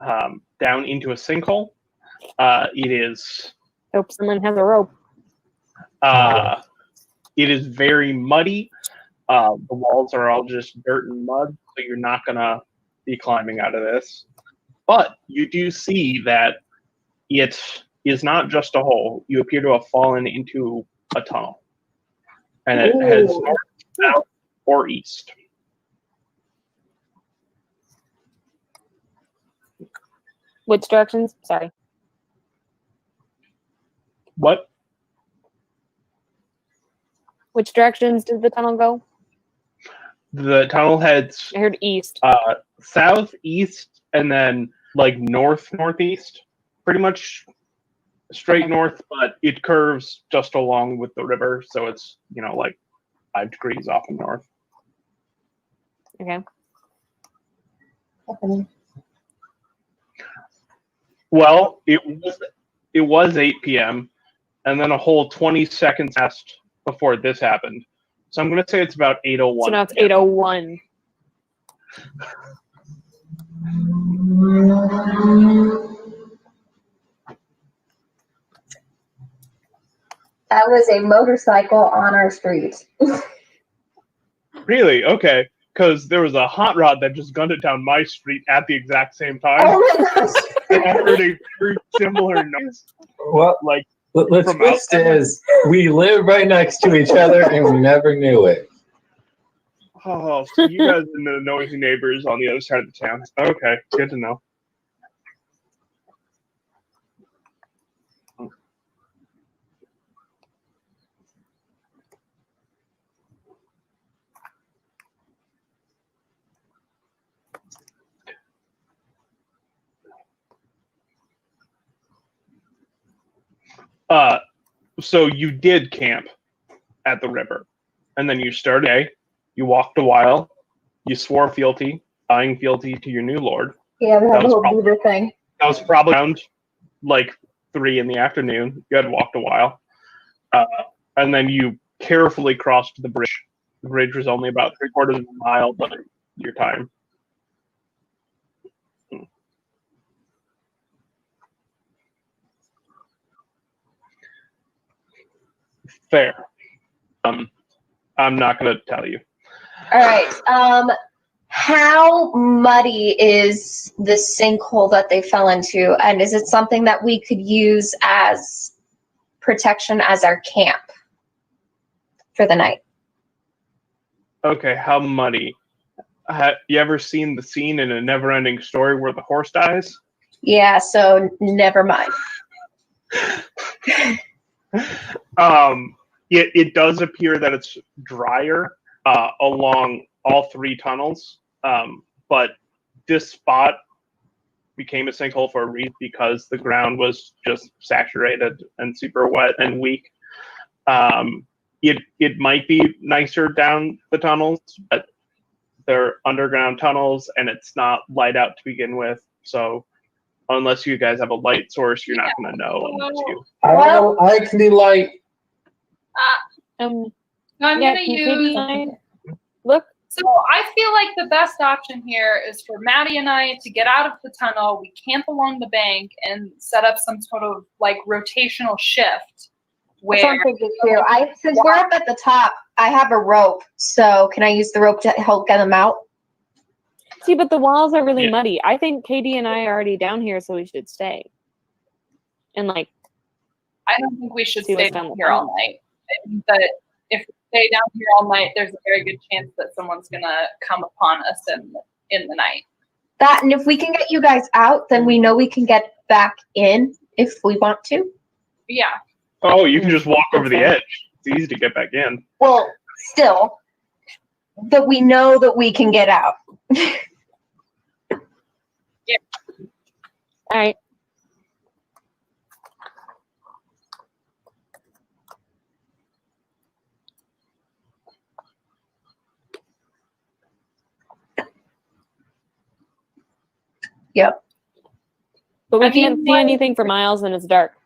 down into a sinkhole. It is. Hope someone has a rope. It is very muddy. The walls are all just dirt and mud, so you're not gonna be climbing out of this. But you do see that it is not just a hole. You appear to have fallen into a tunnel, and it heads north, south, or east. Which directions? Sorry. What? Which directions does the tunnel go? The tunnel heads I heard east. south, east, and then like north, northeast. Pretty much straight north, but it curves just along with the river, so it's, like 5 degrees off and north. Okay. Well, it was 8 p.m. and then a whole 20 seconds passed before this happened. So I'm going to say it's about 8:01. So now it's 8:01. That was a motorcycle on our street. Really? Okay. Because there was a hot rod that just gunned it down my street at the exact same time. Oh my gosh! And I heard a very similar noise. Well, Like, the twist is we live right next to each other and we never knew it. oh, so you guys are the noisy neighbors on the other side of the town. Okay, good to know. So you did camp at the river, and then you started. You walked a while. You swore fealty, dying fealty to your new lord. Yeah, we had the whole Beaver thing. That was probably around like 3 in the afternoon. You had walked a while, and then you carefully crossed the bridge. The bridge was only about 3/4 of a mile, but your time. Fair. I'm not going to tell you. All right. How muddy is the sinkhole that they fell into, and is it something that we could use as protection as our camp for the night? Okay, how muddy? Have you ever seen the scene in A Never-Ending Story where the horse dies? Yeah, so never mind. It does appear that it's drier along all 3 tunnels, but this spot became a sinkhole for a reason because the ground was just saturated and super wet and weak. It might be nicer down the tunnels, but they're underground tunnels and it's not light out to begin with, so unless you guys have a light source, you're not going to know unless you. I can do light. I'm gonna use. Look. So I feel like the best option here is for Maddie and I to get out of the tunnel. We camp along the bank and set up some sort of like rotational shift. Where since we're up at the top, I have a rope. So can I use the rope to help get them out? See, but the walls are really muddy. I think Katie and I are already down here, so we should stay. And like, I don't think we should stay down here all night. But if we stay down here all night, there's a very good chance that someone's gonna come upon us in the night. That, and if we can get you guys out, then we know we can get back in if we want to. Yeah. Oh, you can just walk over the edge. It's easy to get back in. Well, still, but we know that we can get out. Yeah. All right. Yep. But we can't see anything for miles and it's dark.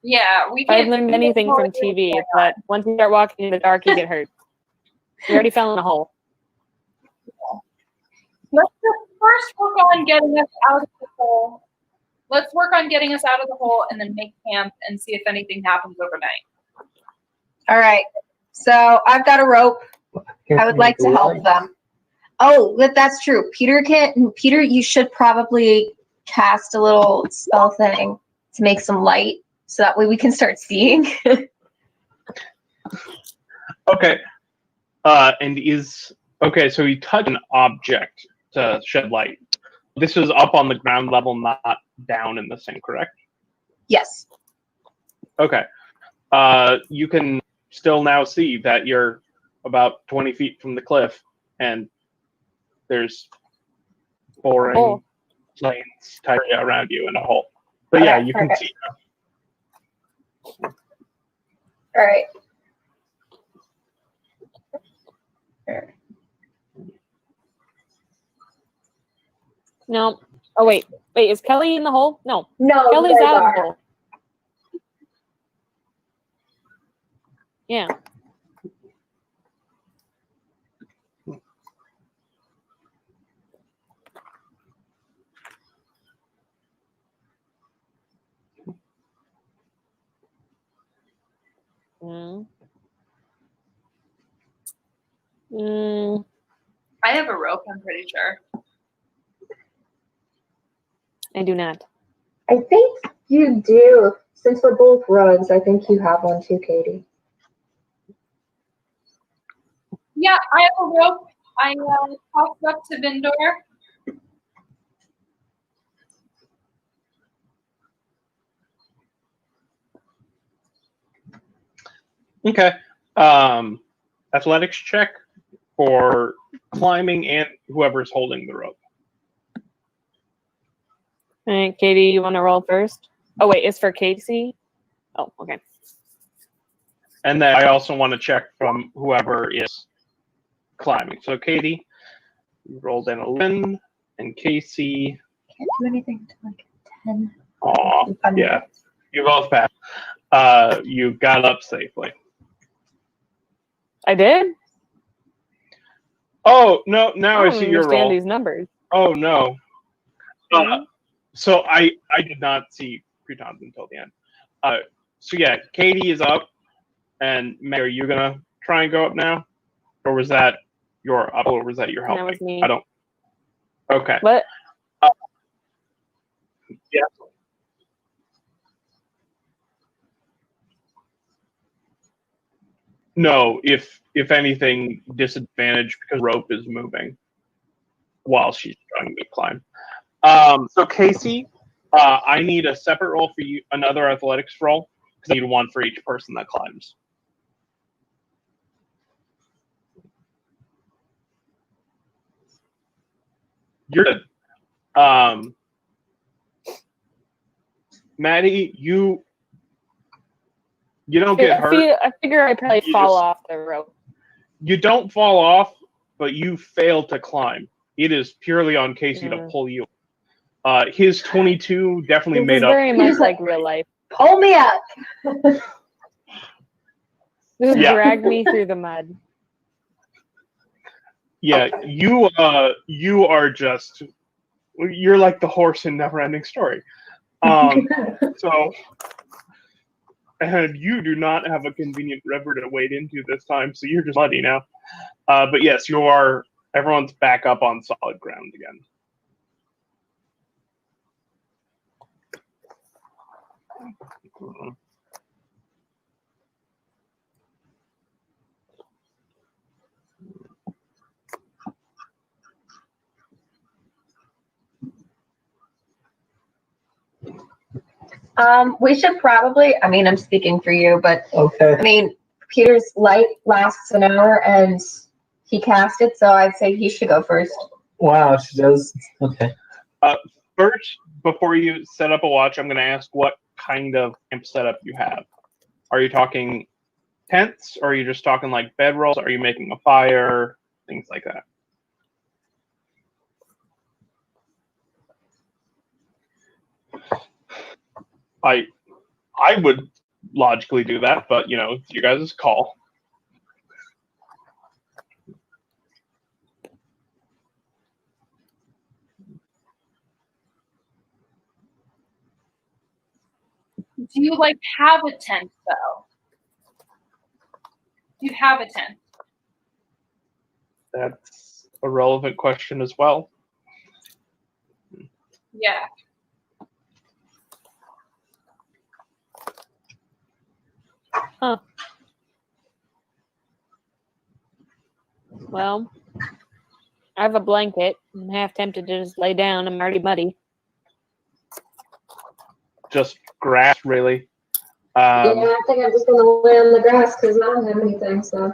Yeah, we If I've can't. learned anything from TV, it's that once you start walking in the dark, you get hurt. You already fell in a hole. Let's just first work on on getting us out of the hole. Let's work on getting us out of the hole and then make camp and see if anything happens overnight. All right. So I've got a rope. I would like to help them. Oh, that's true. Peter, you should probably cast a little spell thing to make some light, so that way we can start seeing. Okay. So you touch an object to shed light. This is up on the ground level, not down in the sink, correct? Yes. Okay. You can still now see that you're about 20 feet from the cliff, and there's boring planes tightly around you in a hole. But yeah, you can see. All right. No. Oh wait. Is Kelly in the hole? No. No, Kelly's out of the hole. Yeah. I have a rope, I'm pretty sure. I do not. I think you do. Since we're both rogues, I think you have one too, Katie. Yeah, I have a rope. I tossed up to Vindor. Okay. Athletics check for climbing and whoever's holding the rope. All right, Katie, you want to roll first? Oh wait, it's for Casey. Oh, okay. And then I also want to check from whoever is climbing. So Katie, you rolled an 11, and Casey. Can't do anything to like 10. Aw, yeah. You both passed. You got up safely. I did? Oh, no, now I see your understand roll. these numbers. Oh, no. So I did not see Cretons until the end. So yeah, Katie is up, and Mary, are you going to try and go up now? Or was that your up, or was that your helping? That was me. I don't. Okay. What? Yeah. No, if anything, disadvantage because rope is moving while she's trying to climb. So Casey, I need a separate roll for you, another athletics roll, because I need one for each person that climbs. You're good. Maddie, you don't get hurt. I figure I probably fall off the rope. You don't fall off, but you fail to climb. It is purely on Casey to pull you. His 22 definitely made up. Very much like real life. Pull me up. Just drag me through the mud. Yeah, you are just, you're like the horse in Neverending Story. So, and you do not have a convenient river to wade into this time, so you're just muddy now. But yes, everyone's back up on solid ground again. We should probably, I mean, I'm speaking for you, but Okay. I mean, Peter's light lasts an hour and he cast it, so I'd say he should go first. Wow, she does. Okay. First, before you set up a watch, I'm going to ask what kind of camp setup you have. Are you talking tents, or are you just talking like bedrolls? Are you making a fire? Things like that. I would logically do that, but it's you guys' call. Do you like have a tent though? Do you have a tent? That's a relevant question as well. Yeah. Huh. Well, I have a blanket. I'm half tempted to just lay down. I'm already muddy. Just grass, really. Yeah, I think I'm just gonna lay on the grass because I don't have anything, so.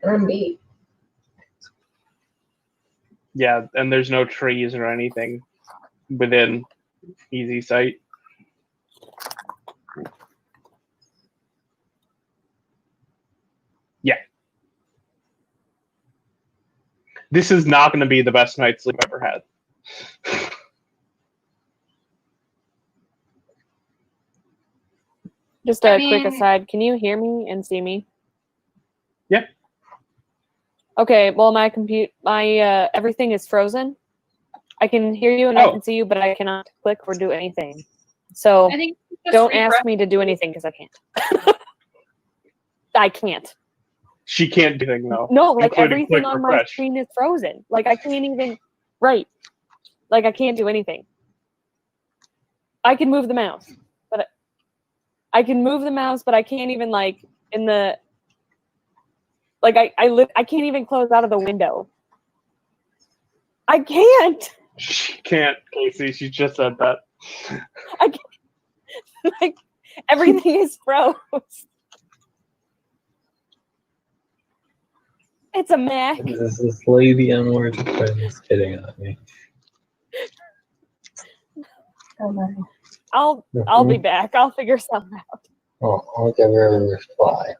And I'm beat. Yeah, and there's no trees or anything within easy sight. Yeah. This is not going to be the best night's sleep I've ever had. Just a quick aside. Can you hear me and see me? Yeah. Okay. Well, my everything is frozen. I can hear you and I can see you, but I cannot click or do anything. So I think don't ask me to do anything because I can't. I can't. She can't do anything though. No, like including everything click on my refresh. screen is frozen. Like I can't even. Right. Like I can't do anything. I can move the mouse, but I can't even like in the. Like I can't even close out of the window. I can't. She can't, Casey. She just said that. I can't. Like everything is froze. It's a Mac. This lady on words is kidding on me. I'll be back. I'll figure something out. Oh, I'll give her a reply.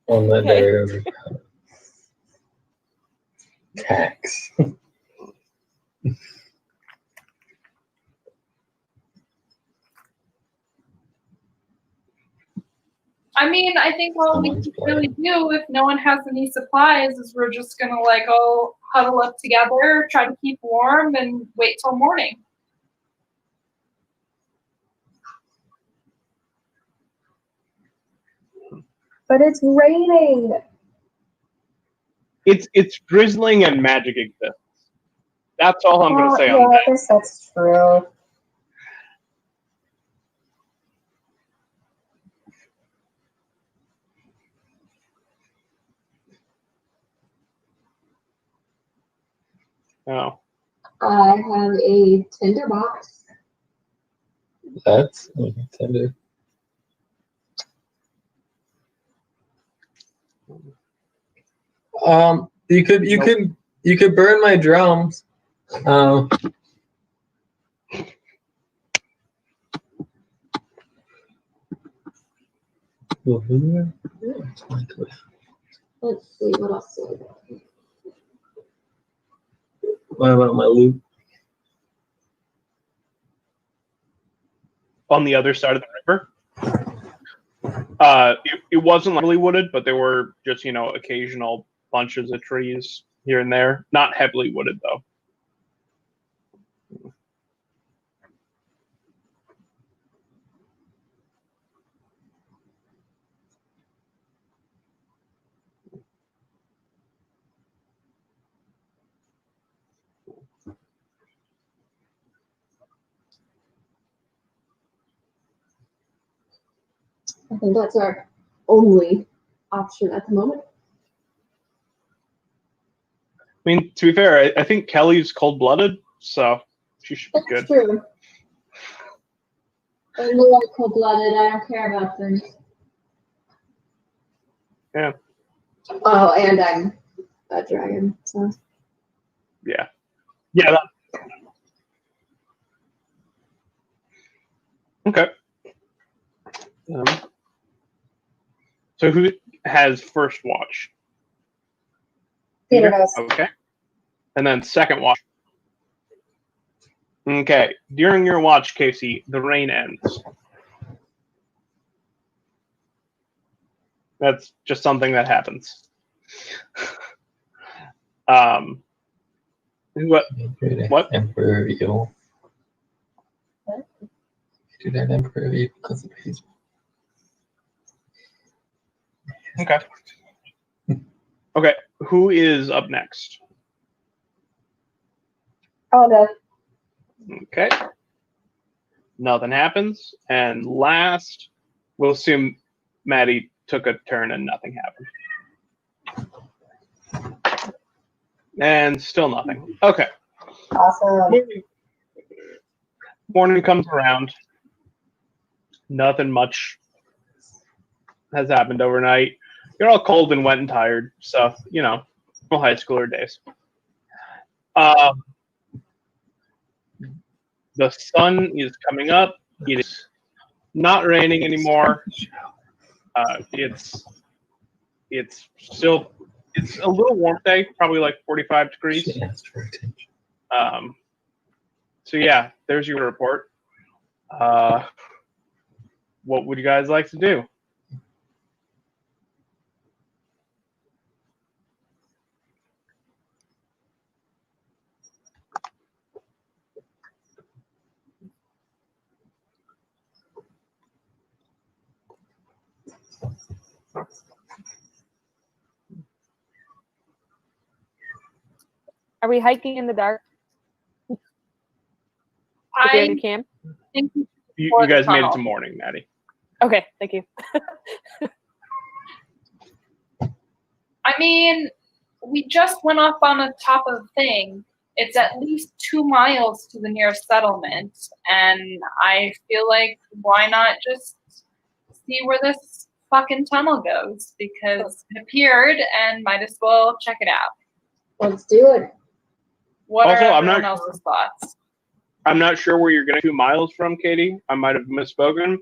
On the day of tax. I mean, I think what we can really do if no one has any supplies is we're just gonna like all huddle up together, try to keep warm, and wait till morning. But it's raining. It's drizzling and magic exists. That's all I'm going to say yeah, on that. I guess that's true. Oh. I have a tinderbox. That's tender. You could burn my drums. Let's see what else. Do I got? What about my loot? On the other side of the river. It wasn't heavily wooded, but there were just, occasional bunches of trees here and there. Not heavily wooded, though. I think that's our only option at the moment. I mean, to be fair, I think Kelly's cold-blooded, so she should be good. That's true. I'm a little cold-blooded. I don't care about things. Yeah. Oh, and I'm a dragon, so. Yeah. Yeah. Okay. So who has first watch? Peter does. Okay. And then second watch. Okay. During your watch, Casey, the rain ends. That's just something that happens. What? Emperor Eel. Do that temporarily because of his. Okay. Okay. Who is up next? Oh, no. Okay. Nothing happens. And last, we'll assume Maddie took a turn and nothing happened. And still nothing. Okay. Awesome. Morning comes around. Nothing much has happened overnight. You're all cold and wet and tired. So, high schooler days. The sun is coming up. It is not raining anymore. It's a little warm day, probably like 45 degrees. So yeah, there's your report. What would you guys like to do? Are we hiking in the dark? I You camp? think You For the guys made it tunnel. to morning, Maddie. Okay, thank you. I mean, we just went up on the top of the thing. It's at least 2 miles to the nearest settlement, and I feel like why not just see where this fucking tunnel goes? Because it appeared, and might as well check it out. Let's do it. What Also, are I'm not everyone else's thoughts? I'm not sure where you're getting 2 miles from, Katie. I might have misspoken,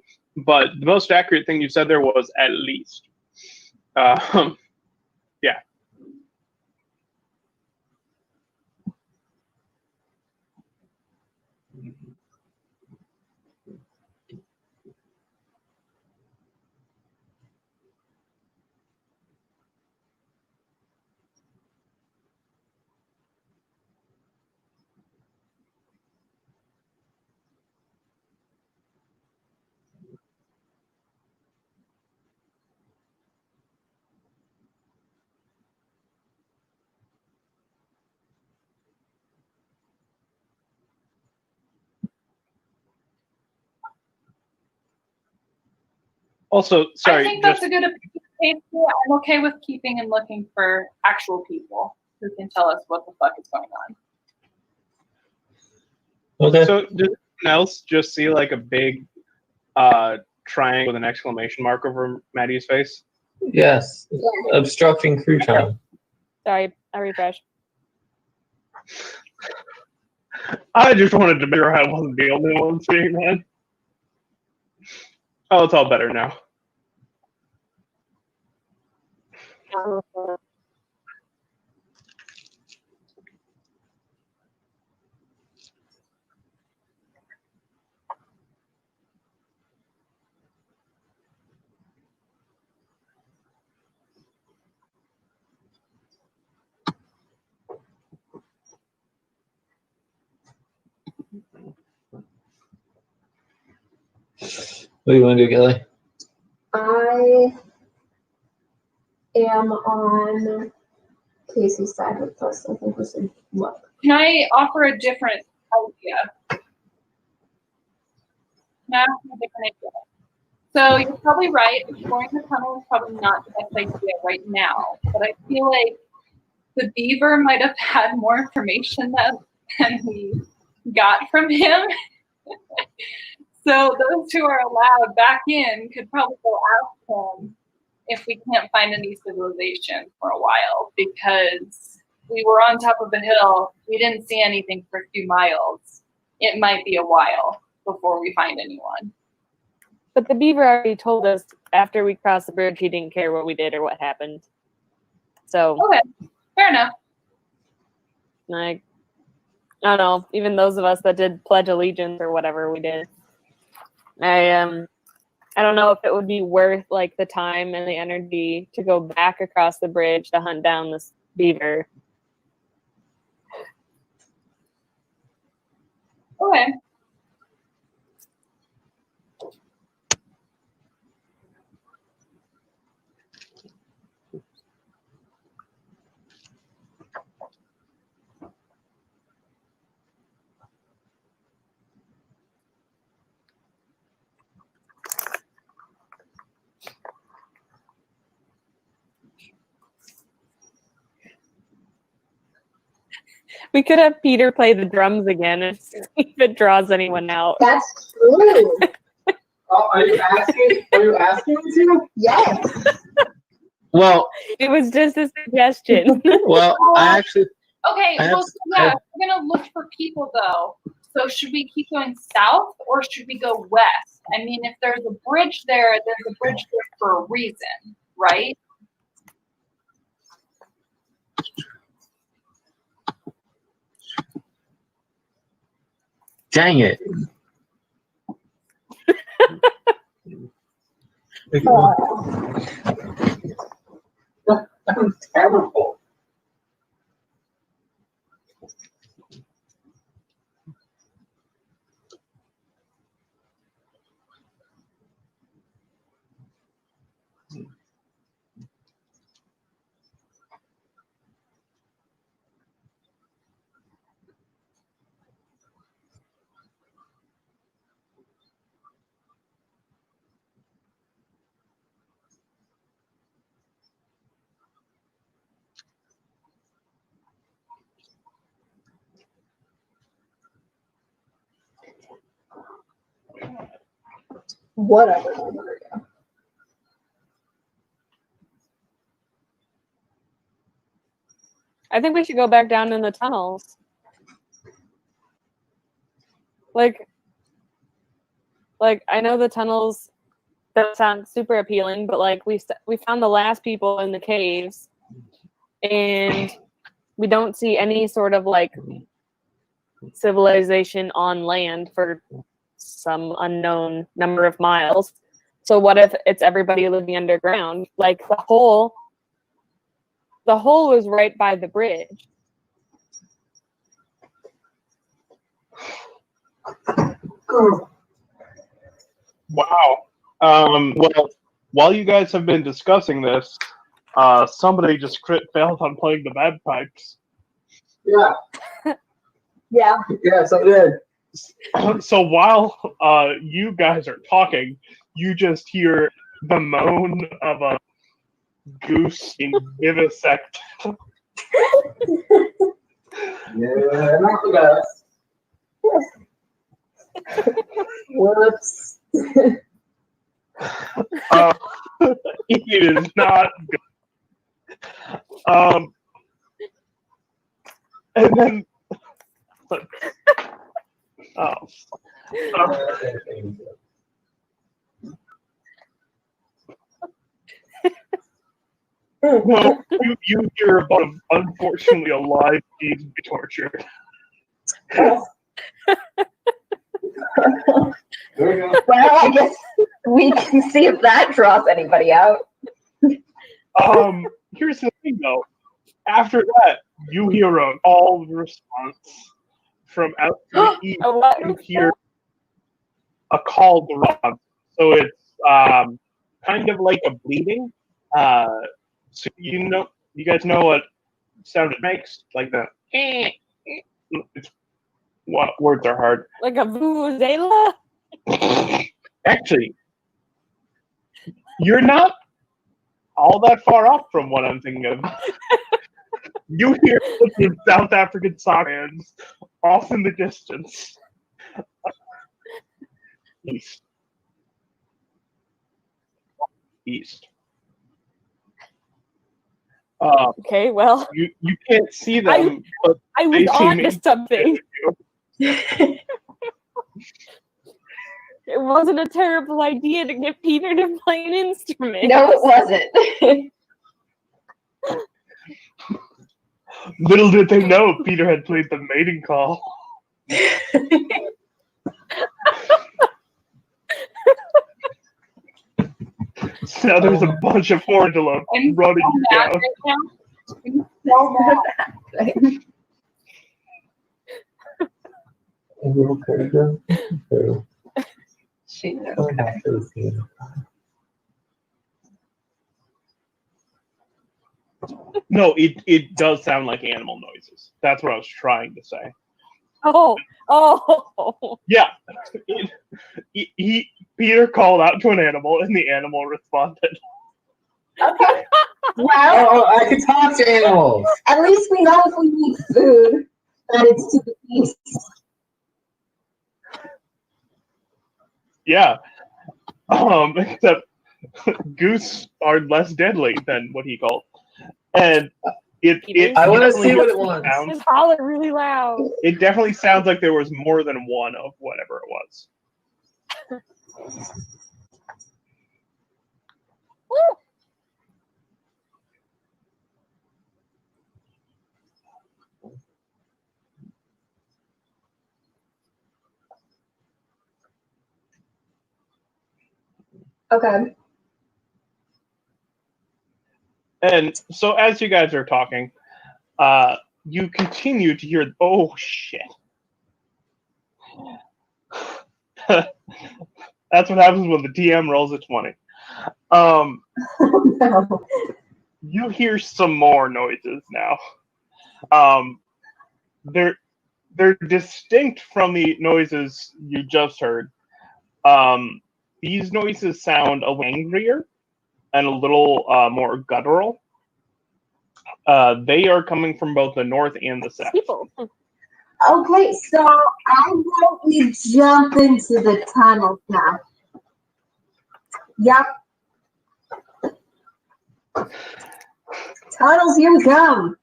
but the most accurate thing you said there was at least. Yeah. Also, sorry. I think that's a good opinion. I'm okay with keeping and looking for actual people who can tell us what the fuck is going on. Okay. So does anyone else just see like a big triangle with an exclamation mark over Maddie's face? Yes. Obstructing crouton. Sorry, I refreshed. I just wanted to make sure I wasn't the only one seeing that. Oh, it's all better now. What do you want to do, Kelly? I am on Casey's side with us. I think we should look. Can I offer a different idea? Can I offer a different idea? So you're probably right. Exploring the tunnel is probably not the best idea right now. But I feel like the Beaver might have had more information than we got from him. So those who are allowed back in could probably go ask him if we can't find any civilization for a while, because we were on top of a hill. We didn't see anything for a few miles. It might be a while before we find anyone. But the Beaver already told us after we crossed the bridge he didn't care what we did or what happened. So, Okay, fair enough. like, I don't know. Even those of us that did Pledge Allegiance or whatever we did, I don't know if it would be worth like the time and the energy to go back across the bridge to hunt down this Beaver. Okay. We could have Peter play the drums again and see if it draws anyone out. That's true. Oh, are you asking? Are you asking me to? Yes. Well, It was just a suggestion. well, I actually. Okay, I have- well, so yeah, we're gonna look for people though. So should we keep going south or should we go west? I mean, if there's a bridge there, there's a bridge there for a reason, right? Dang it. That was terrible. Whatever. I think we should go back down in the tunnels. Like I know the tunnels don't sound super appealing, but like we found the last people in the caves, and we don't see any sort of like civilization on land for some unknown number of miles. So what if it's everybody living underground? Like the hole was right by the bridge. Wow. Well, while you guys have been discussing this, somebody just crit failed on playing the bagpipes. Yeah. Yeah. Yes, I did. So while you guys are talking, you just hear the moan of a goose being vivisected. Yeah, not the best. Whoops. It is not good. And then, well, you hear about unfortunately a live being be tortured. There we go. Well, I guess we can see if that draws anybody out. Here's the thing though. After that, you hear a call response from out to the east. You hear a call to run. So it's kind of like a bleeding. So you guys know what sound it makes? Like the it's, what words are hard? Like a vuvuzela? Actually, you're not all that far off from what I'm thinking of. You hear the South African soccer fans off in the distance. East. East. Okay, well, You can't see them, but I they was seem on to something. It wasn't a terrible idea to get Peter to play an instrument. No, it wasn't. Little did they know Peter had played the mating call. So now there's a bunch of antelope running you down. Are you okay, Joe? Okay. She's Oh, okay. that's so sweet. No, it does sound like animal noises. That's what I was trying to say. Oh. Yeah. Peter called out to an animal, and the animal responded. Okay. Well, Oh, I can talk to animals. at least we know if we need food. And it's to the east. Yeah. Except goose are less deadly than what he called. And it I want to definitely see what it wants. sounds- Just holler really loud. It definitely sounds like there was more than one of whatever it was. Woo! Okay. And so as you guys are talking, you continue to hear, oh shit. That's what happens when the DM rolls a 20. No. You hear some more noises now. They're distinct from the noises you just heard. These noises sound a little angrier and a little more guttural. They are coming from both the north and the south. People. Okay, so I hope we jump into the tunnel now. Yep. Tunnels, here we come.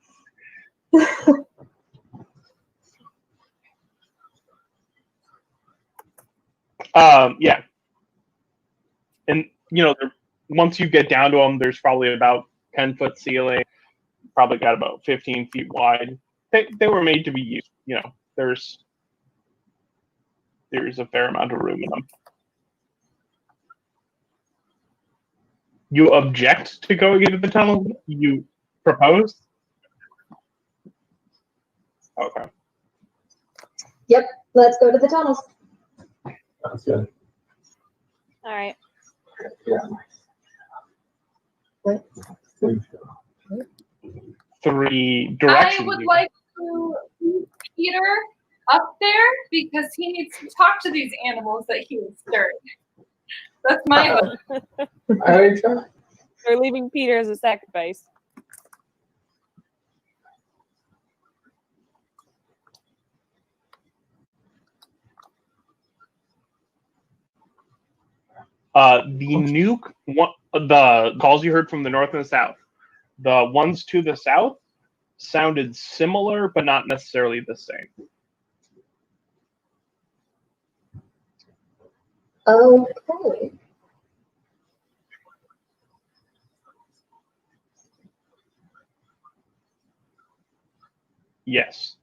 Yeah. And, once you get down to them, there's probably about 10-foot ceiling, probably got about 15 feet wide. They were made to be used. There's a fair amount of room in them. You object to going into the tunnel? You propose? Okay. Yep, let's go to the tunnels. Sounds good. All right. Yeah. What? 3 I directions. would like to leave Peter up there because he needs to talk to these animals that he has stirred. That's my vote. I already tried. We're leaving Peter as a sacrifice. The calls you heard from the north and the south, the ones to the south sounded similar, but not necessarily the same. Okay. Yes.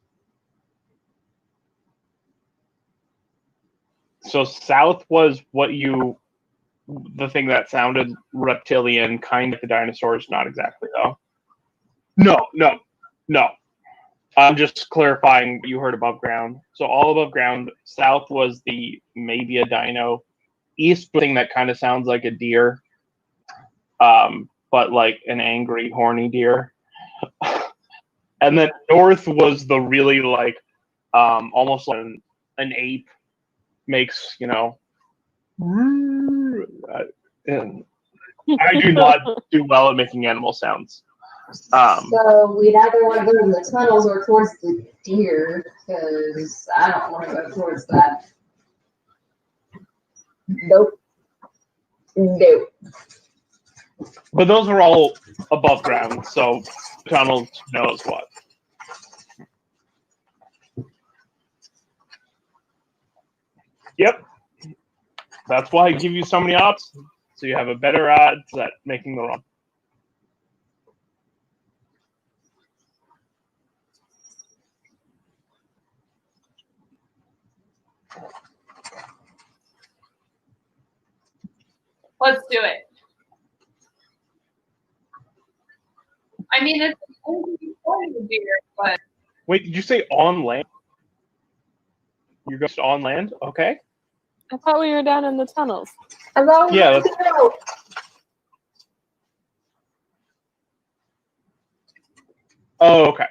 So south was the thing that sounded reptilian, kind of the dinosaurs, not exactly though. No. I'm just clarifying what you heard above ground. So all above ground, south was maybe a dino. East thing that kind of sounds like a deer, but like an angry, horny deer. And then north was the really almost like an ape makes, I do not do well at making animal sounds. So we'd either want to go to the tunnels or towards the deer, because I don't want to go towards that. Nope. But those are all above ground, so tunnels knows what. Yep. That's why I give you so many options, so you have a better odds at making the run. Let's do it. I mean, it's only a deer, but Wait, did you say on land? You're just on land? Okay. I thought we were down in the tunnels. Hello? Yeah, Oh, okay.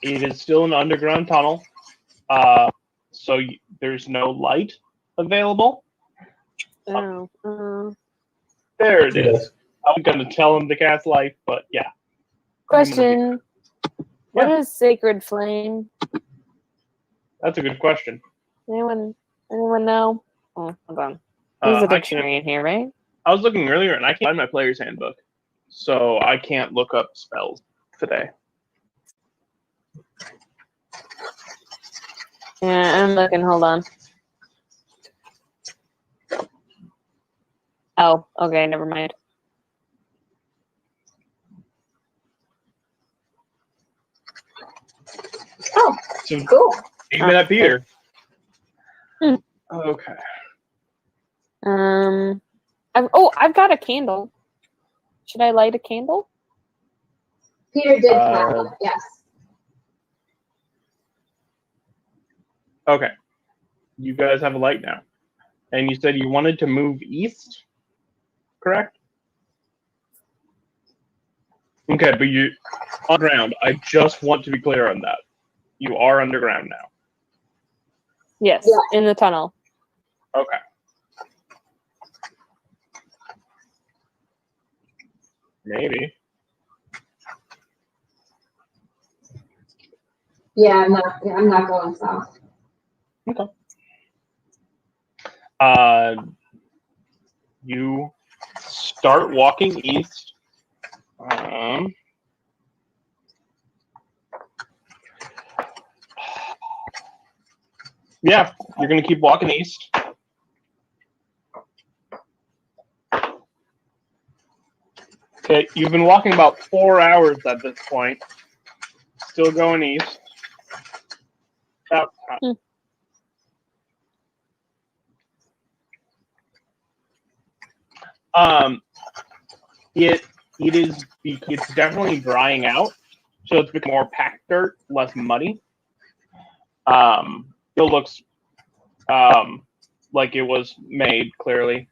It is still an underground tunnel, so there's no light available. Oh. There it is. I'm gonna tell him to cast light, but yeah. Question. What is sacred flame? That's a good question. Anyone know? Oh, hold on. There's a I can't- dictionary in here, right? I was looking earlier, and I can't find my player's handbook, so I can't look up spells today. Yeah, I'm looking. Hold on. Oh, okay. Never mind. Oh, So cool. even at Peter. Hmm. Okay. I've got a candle. Should I light a candle? Peter did have one, yes. Okay. You guys have a light now. And you said you wanted to move east, correct? Okay, but you underground. I just want to be clear on that. You are underground now. Yes, Yeah. in the tunnel. Okay. Maybe. Yeah, I'm not going south. Okay. You start walking east. Yeah, you're gonna keep walking east. Okay, you've been walking about 4 hours at this point. Still going east. About time. It's definitely drying out, so it's become more packed dirt, less muddy. Still looks like it was made clearly.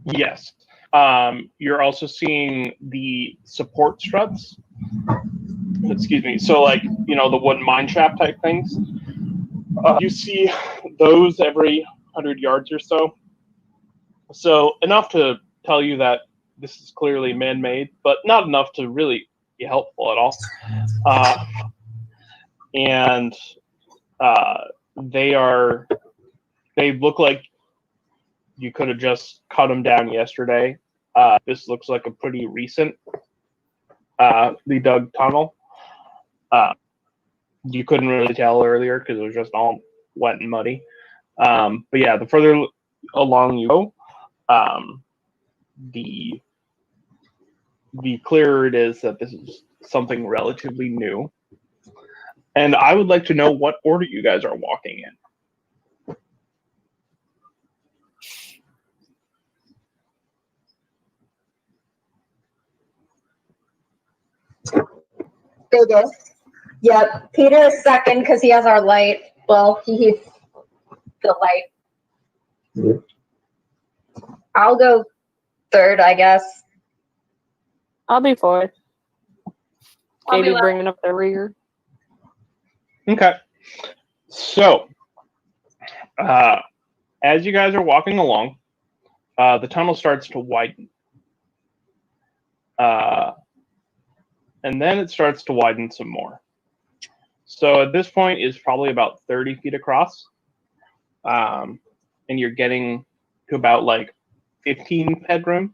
Yes. You're also seeing the support struts. Excuse me. So, like, the wooden mine shaft type things. You see those every 100 yards or so. So, enough to tell you that this is clearly man-made, but not enough to really be helpful at all. And they look like you could have just cut them down yesterday. This looks like a pretty recent dug tunnel. You couldn't really tell earlier because it was just all wet and muddy. But yeah, the further along you go, the clearer it is that this is something relatively new. And I would like to know what order you guys are walking in. Bigger. Yep. Peter is second because he has our light. Well, he's the light. I'll go third, I guess. I'll be fourth. I'll be Katie last. bringing up the rear. Okay. So, as you guys are walking along, the tunnel starts to widen. And then it starts to widen some more. So at this point, it's probably about 30 feet across. And you're getting to about like 15 headroom.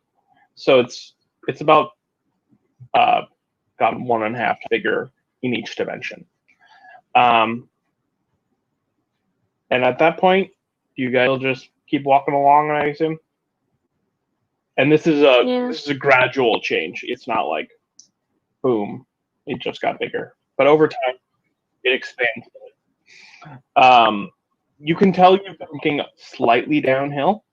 So it's about got 1.5 bigger in each dimension. And at that point, you guys will just keep walking along, I assume. And this is a gradual change. It's not like boom, it just got bigger. But over time, it expands. You can tell you're looking slightly downhill.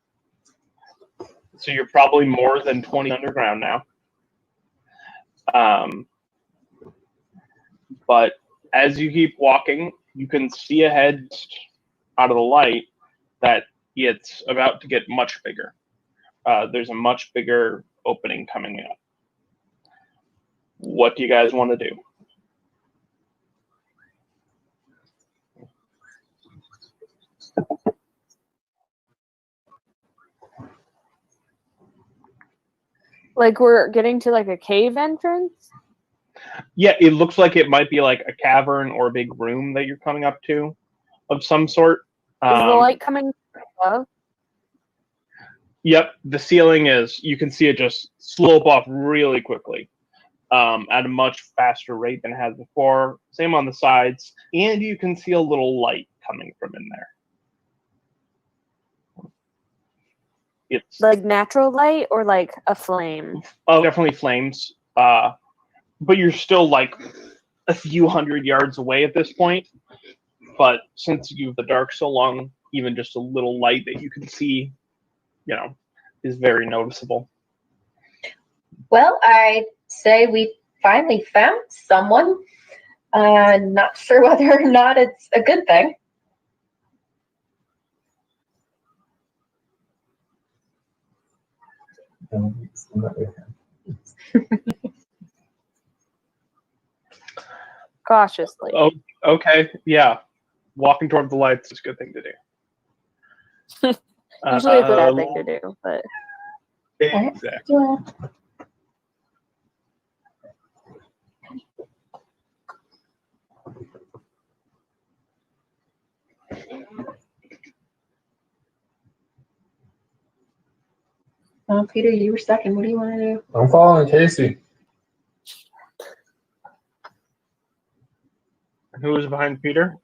So you're probably more than 20 underground now. But as you keep walking, you can see ahead out of the light that it's about to get much bigger. There's a much bigger opening coming up. What do you guys want to do? Like we're getting to like a cave entrance? Yeah, it looks like it might be like a cavern or a big room that you're coming up to of some sort. Is the light coming above? Yep, the ceiling is, you can see it just slope off really quickly at a much faster rate than it has before. Same on the sides, and you can see a little light coming from in there. It's Like natural light or like a flame? definitely flames, but you're still like a few hundred yards away at this point. But since you've the dark so long, even just a little light that you can see, is very noticeable. Well, I say we finally found someone. Not sure whether or not it's a good thing. Cautiously. Oh, okay, yeah. Walking toward the lights is a good thing to do. Usually it's a bad thing to do, but Exactly. Yeah. Peter, you were second. What do you want to do? I'm following Casey. Who is behind Peter?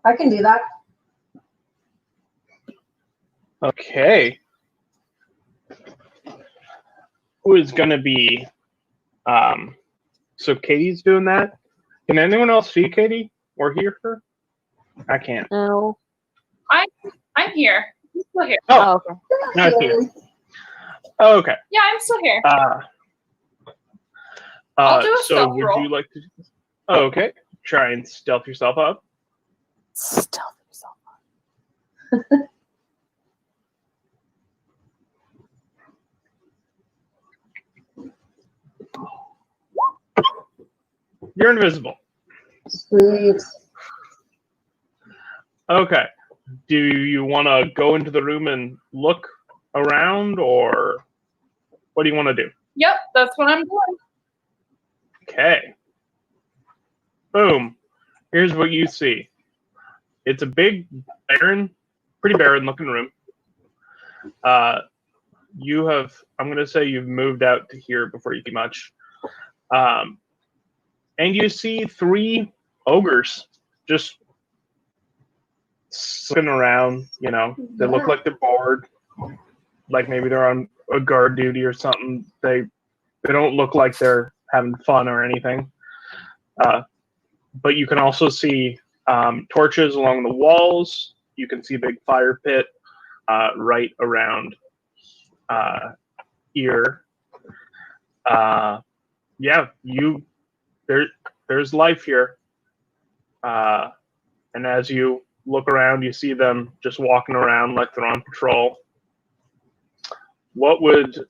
I can do that. Okay. Who is going to be... so Katie's doing that? Can anyone else see Katie or hear her? I can't. no. I'm here. I'm still here. Oh, Oh, okay. now I see her. Oh, okay. Yeah, I'm still here. I'll do a so stealth would roll. you like to... Oh, okay. Try and stealth yourself up. Stealth yourself. You're invisible. Sweet. Okay. Do you want to go into the room and look around, or what do you want to do? Yep, that's what I'm doing. Okay. Boom. Here's what you see. It's a big, pretty barren looking room. You have, I'm going to say you've moved out to here before you see much. And you see 3 ogres just sitting around, They look like they're bored. Like maybe they're on a guard duty or something. They don't look like they're having fun or anything. But you can also see torches along the walls. You can see a big fire pit right around here. Yeah, there's life here. And as you look around, you see them just walking around like they're on patrol. What would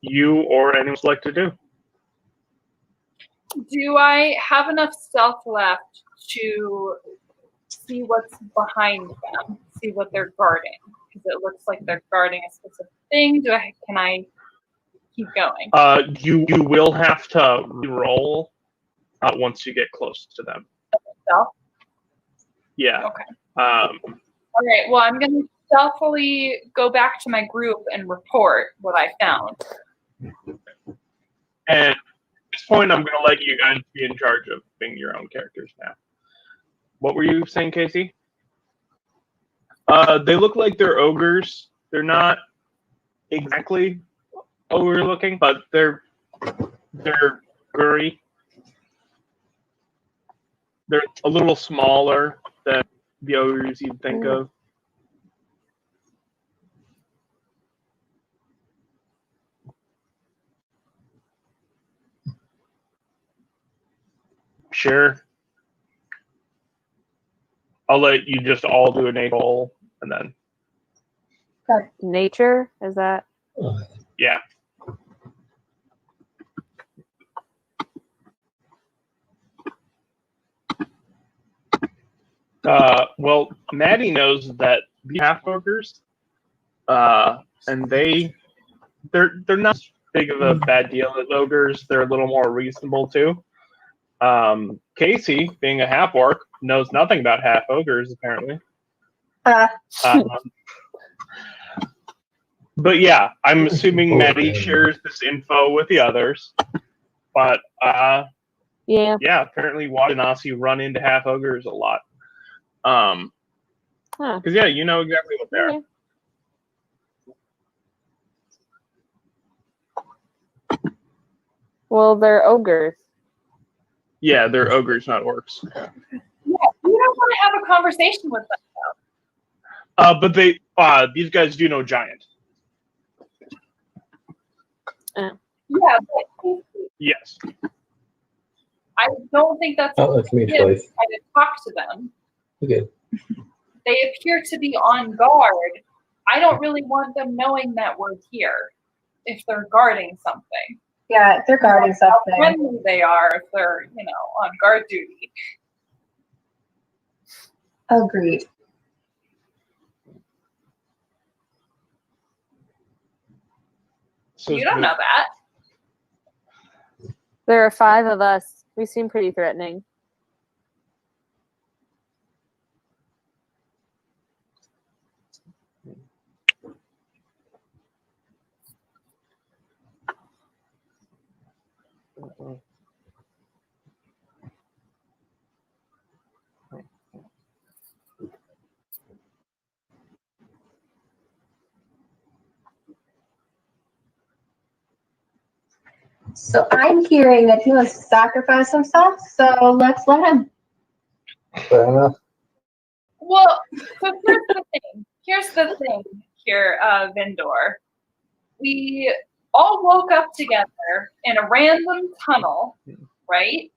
you or anyone else like to do? Do I have enough stealth left to see what's behind them, see what they're guarding? Because it looks like they're guarding a specific thing. Can I keep going? You will have to roll once you get close to them. Stealth? Yeah. Okay. All right. Well, I'm going to stealthily go back to my group and report what I found. And at this point, I'm going to let you guys be in charge of being your own characters now. What were you saying, Casey? They look like they're ogres. They're not exactly ogre looking, but they're furry. They're a little smaller than the ogres you'd think of. Sure. I'll let you just all do a nature roll, and then... Nature? Is that? Yeah. Well, Maddie knows that the half ogres, and they're not as big of a bad deal as ogres. They're a little more reasonable too. Casey, being a half orc, knows nothing about half ogres apparently. But yeah, I'm assuming Maddie shares this info with the others. But Yeah. apparently Wadanasi run into half ogres a lot. Because you know exactly what they are. Yeah. Well, they're ogres. Yeah, they're ogres, not orcs. Yeah, we don't want to have a conversation with them. But these guys do know giant. Yeah, but Yes. I don't think that's That's me try twice. to talk to them. Okay. They appear to be on guard. I don't really want them knowing that we're here if they're guarding something. Yeah, they're guarding How something. friendly they are if they're, on guard duty. Agreed. So You don't know that. There are 5 of us. We seem pretty threatening. So I'm hearing that he wants to sacrifice himself, so let's let him. Fair enough. Well, so here's the thing here, Vindor. We all woke up together in a random tunnel, right?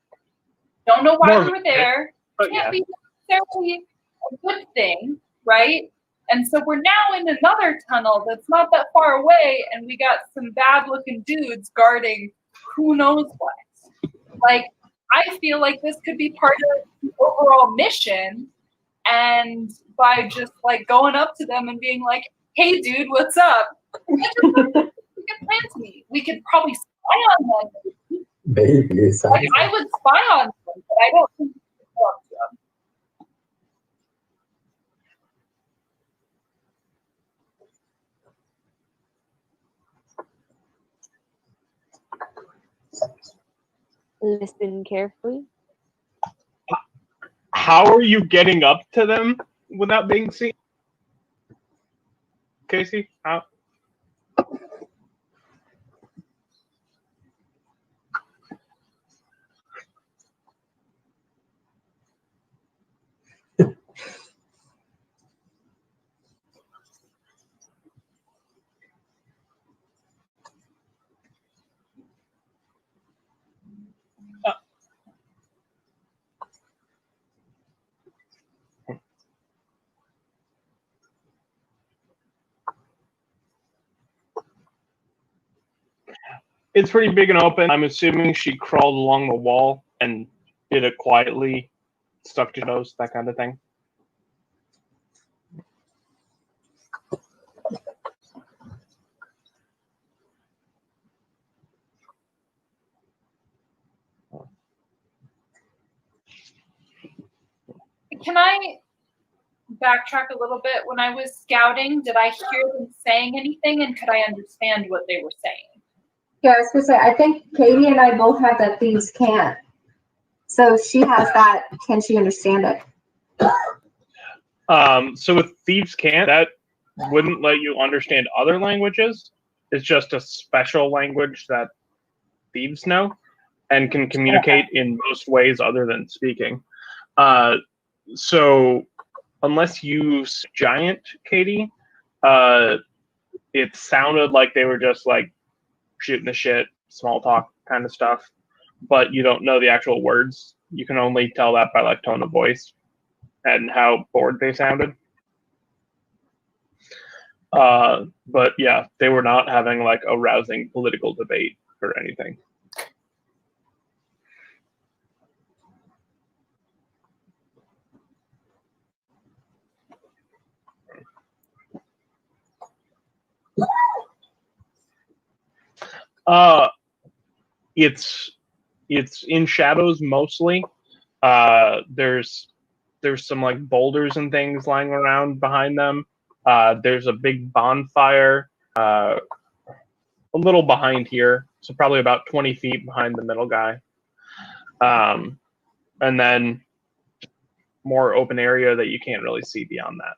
Don't know why we were there. Can't be necessarily a good thing, right? And so we're now in another tunnel that's not that far away, and we got some bad-looking dudes guarding who knows what. Like, I feel like this could be part of the overall mission, and by just like going up to them and being like, "Hey, dude, what's up?" We could plan to meet. We could probably spy on them. Maybe. Like, I would spy on them, but I don't think we could go up to them. Listen carefully. How are you getting up to them without being seen? Casey? How? It's pretty big and open. I'm assuming she crawled along the wall and did it quietly, stuck to nose, that kind of thing. Can I backtrack a little bit? When I was scouting, did I hear them saying anything, and could I understand what they were saying? Yeah, I was gonna say, I think Katie and I both have that thieves can't. So she has that. Can she understand it? So with thieves can't, that wouldn't let you understand other languages. It's just a special language that thieves know and can communicate in most ways other than speaking. So unless you giant, Katie, it sounded like they were just like shooting the shit, small talk kind of stuff, but you don't know the actual words. You can only tell that by like tone of voice and how bored they sounded. But yeah, they were not having like a rousing political debate or anything. It's in shadows mostly. There's some like boulders and things lying around behind them. There's a big bonfire a little behind here, so probably about 20 feet behind the middle guy. And then more open area that you can't really see beyond that.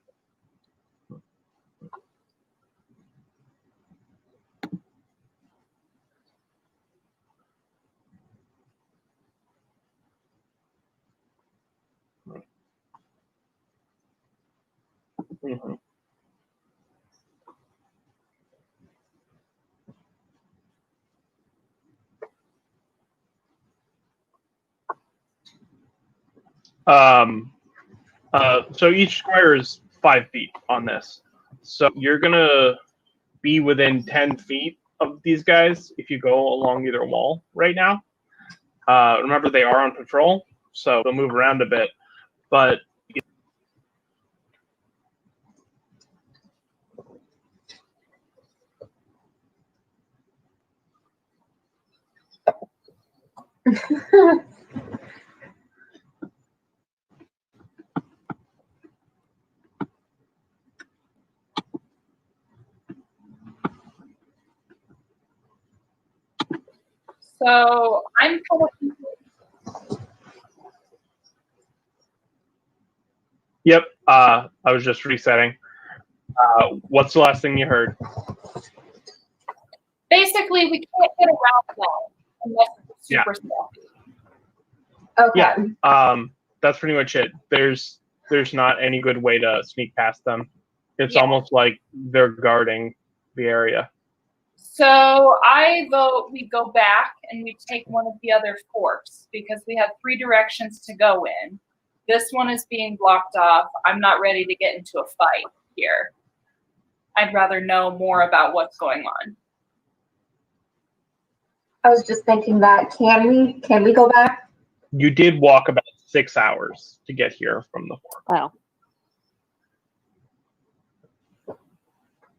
Mm-hmm. So each square is 5 feet on this. So you're gonna be within 10 feet of these guys if you go along either wall right now. Remember, they are on patrol, so they'll move around a bit. But So I'm kind of. yep, I was just resetting. What's the last thing you heard? Basically, we can't get around that unless it's super stealthy. Okay. Yeah, that's pretty much it. There's not any good way to sneak past them. It's almost like they're guarding the area. So I vote we go back and we take one of the other forks because we have 3 directions to go in. This one is being blocked off. I'm not ready to get into a fight here. I'd rather know more about what's going on. I was just thinking that can we go back? You did walk about 6 hours to get here from the fork. Wow.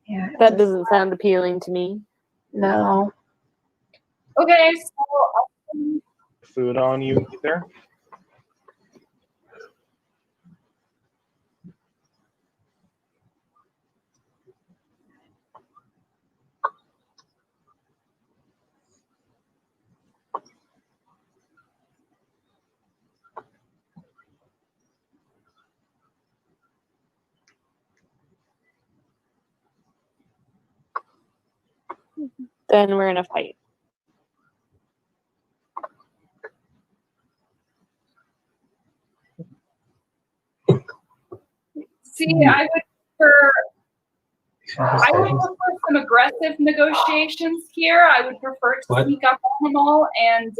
Yeah. That doesn't sound appealing to me. No. Okay, so Food on you either. Then we're in a fight. see, I would prefer some aggressive negotiations here. I would prefer to sneak up on them all and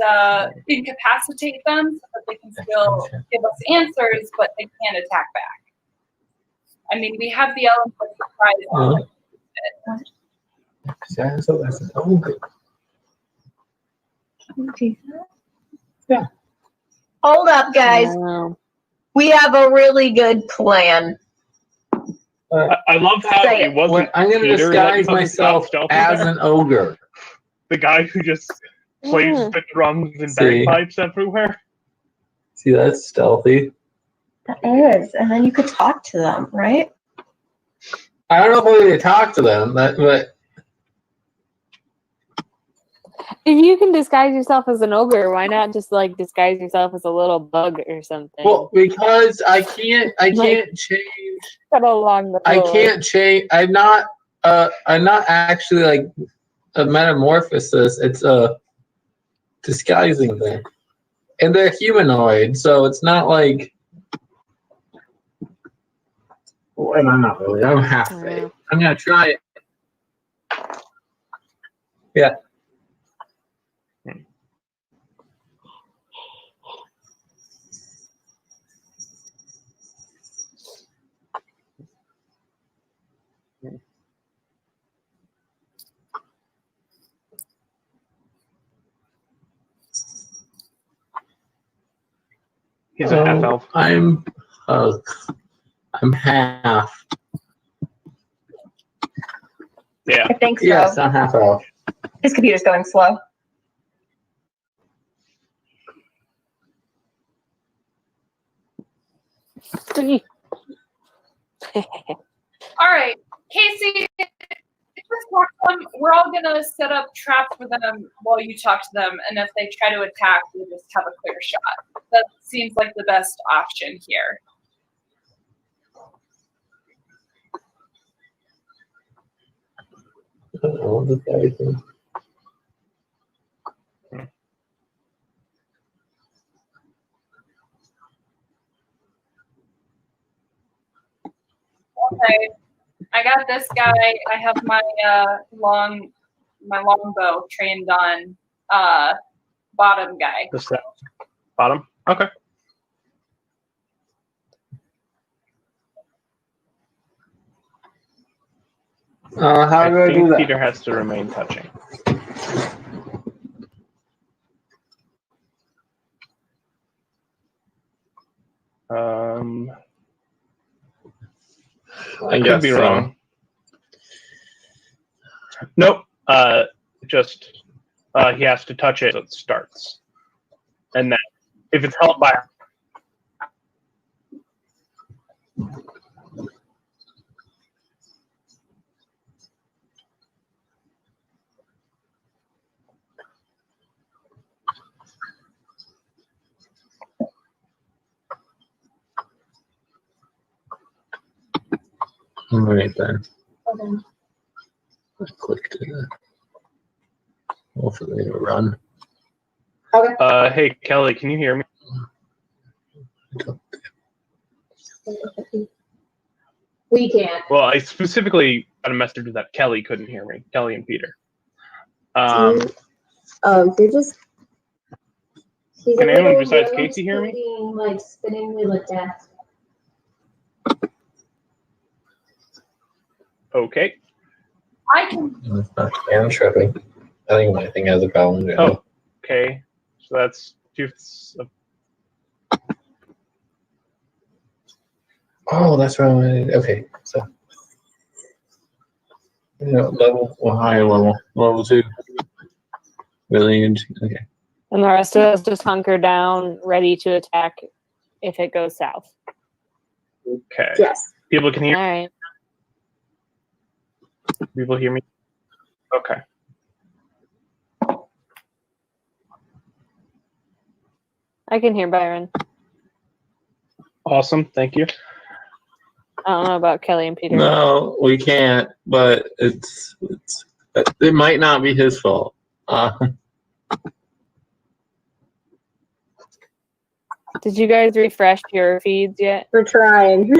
incapacitate them so that they can still give us answers, but they can't attack back. I mean, we have the element of surprise. Yeah. Hold up, guys. Wow. We have a really good plan. I love how Say it wasn't. I'm going to Peter that disguise doesn't myself stop as there. an ogre. The guy who just plays the drums and See. bagpipes everywhere. See, that's stealthy. That is. And then you could talk to them, right? I don't know if I'm going to talk to them, but If you can disguise yourself as an ogre, why not just like disguise yourself as a little bug or something? well, because I can't change. Cut along the I floor. can't change. I'm not actually like a metamorphosis. It's a disguising thing, and they're humanoid, so it's not like. Well, I'm not really. I'm half fake. I'm gonna try it. Yeah. He's a half elf. I'm half. Yeah. I think so. Yes, I'm half elf. His computer's going slow. All right, Casey, just talk to them. We're all gonna set up traps for them while you talk to them, and if they try to attack, we'll just have a clear shot. That seems like the best option here. Okay, I got this guy. I have my longbow trained on bottom guy. Just that bottom. Okay. How do I do that? Peter has to remain touching. I could guess be so. wrong. Nope. Just he has to touch it so it starts, and then if it's held by. All right then. Okay. I clicked it. Hopefully it'll run. Okay. Hey Kelly, can you hear me? We can't. Well, I specifically got a message that Kelly couldn't hear me. Kelly and Peter. They're just. He's Can a anyone little besides yellow Casey hear me? spinning wheel of death. Okay. I can. It's not scan tripping. I think my thing has a problem. Yeah. Oh, okay. So that's two. Oh, that's right. Okay, so higher level 2. Really? Okay. And the rest of us just hunker down, ready to attack if it goes south. Okay. Yes. People can hear. All right. People hear me. Okay. I can hear Byron. Awesome. Thank you. I don't know about Kelly and Peter. No, we can't. But it might not be his fault. Did you guys refresh your feeds yet? We're trying.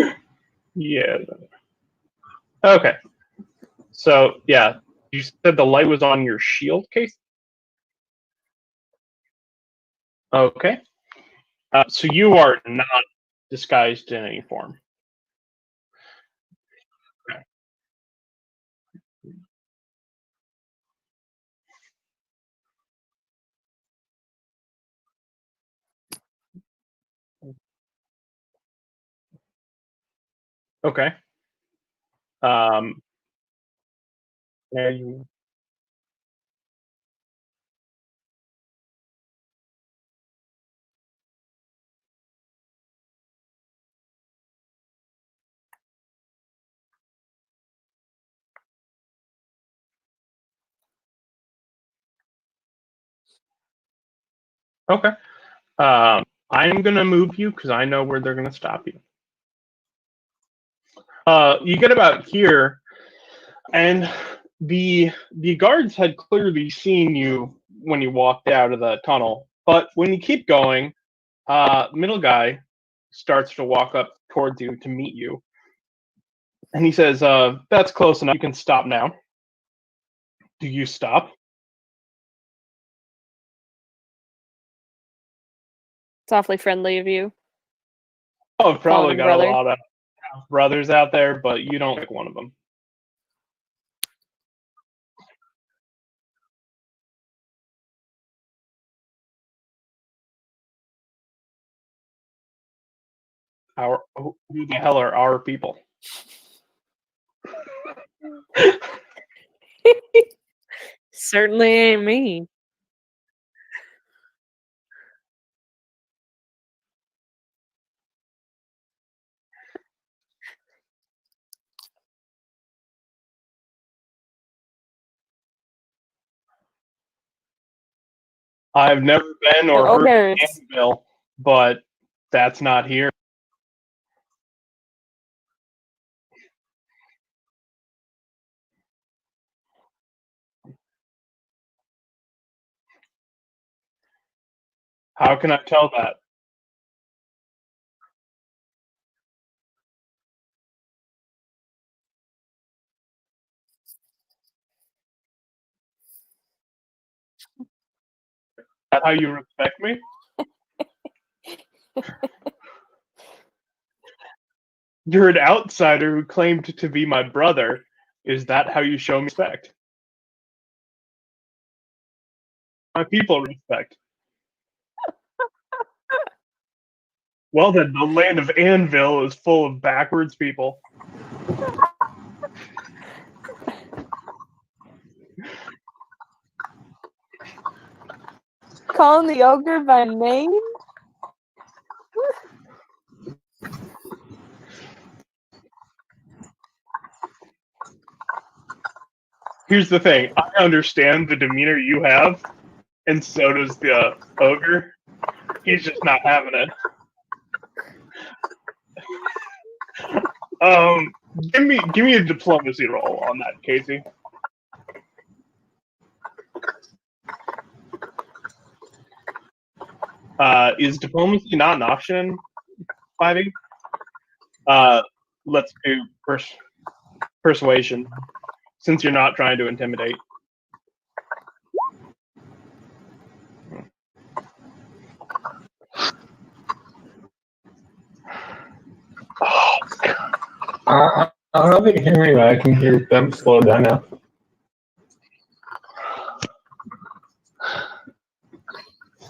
Yeah. Okay. So yeah, you said the light was on your shield case. Okay. So you are not disguised in any form. Okay. And okay. I'm gonna move you because I know where they're gonna stop you. You get about here, and the guards had clearly seen you when you walked out of the tunnel. But when you keep going, middle guy starts to walk up towards you to meet you, and he says, "That's close enough. You can stop now." Do you stop? It's awfully friendly of you. Oh, I've probably him got brother. a lot of brothers out there, but you don't like one of them. Who the hell are our people? Certainly ain't me. I've never been or heard of Ogres. Anvil, but that's not here. How can I tell that? Is that how you respect me? You're an outsider who claimed to be my brother. Is that how you show me respect? My people respect. Well then, the land of Anvil is full of backwards people. Calling the ogre by name? Here's the thing. I understand the demeanor you have, and so does the ogre. He's just not having it. Give me a diplomacy roll on that, Casey. Is diplomacy not an option in fighting? Let's do persuasion, since you're not trying to intimidate. I don't know if you can hear me, but I can hear them slow down now.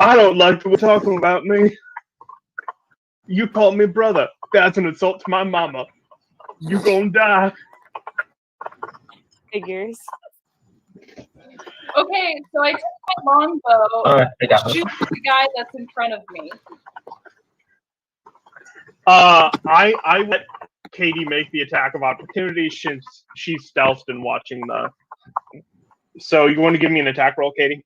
I don't like people talking about me. You call me brother. That's an insult to my mama. You gonna die. Figures. Okay, so I took my longbow I got and shoot the guy that's in front of me. I let Katie make the attack of opportunity since she's stealthed and watching the. So you want to give me an attack roll, Katie?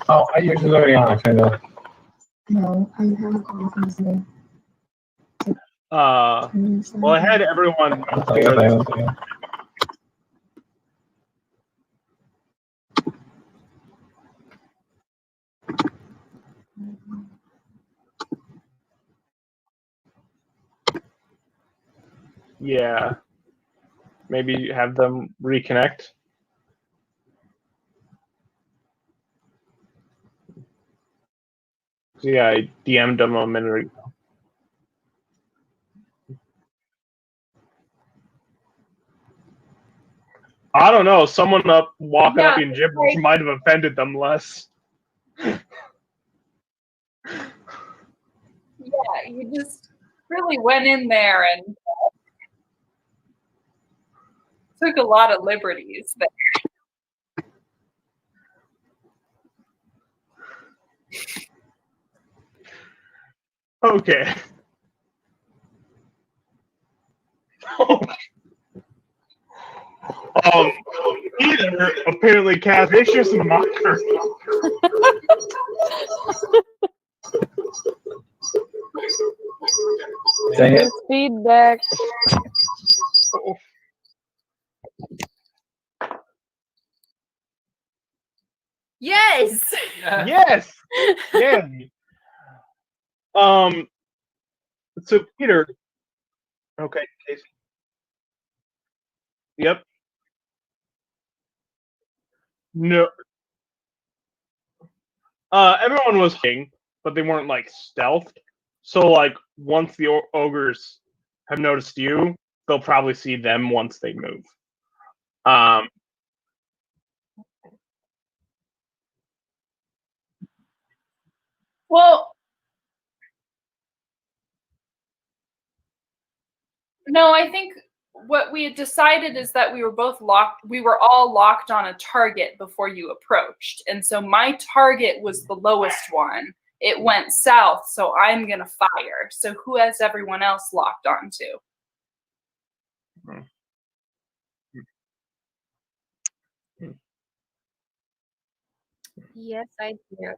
Oh, I usually already on, kind of. No, I haven't confidence. Well, I had everyone. Yeah. Maybe have them reconnect. Yeah, I DM'd them a minute ago. I don't know. Someone up walking up in gibberish might have offended them less. Yeah, you just really went in there and took a lot of liberties there. Okay. Either apparently cast vicious mocker. Dang it. Feedback. Yes. Yes. Yeah. So Peter. Okay. Casey. Yep. No. Everyone was king, but they weren't like stealthed. So like once the ogres have noticed you, they'll probably see them once they move. Well, No, I think what we had decided is that we were both locked. We were all locked on a target before you approached, and so my target was the lowest one. It went south, so I'm gonna fire. So who has everyone else locked onto? Yes, I do.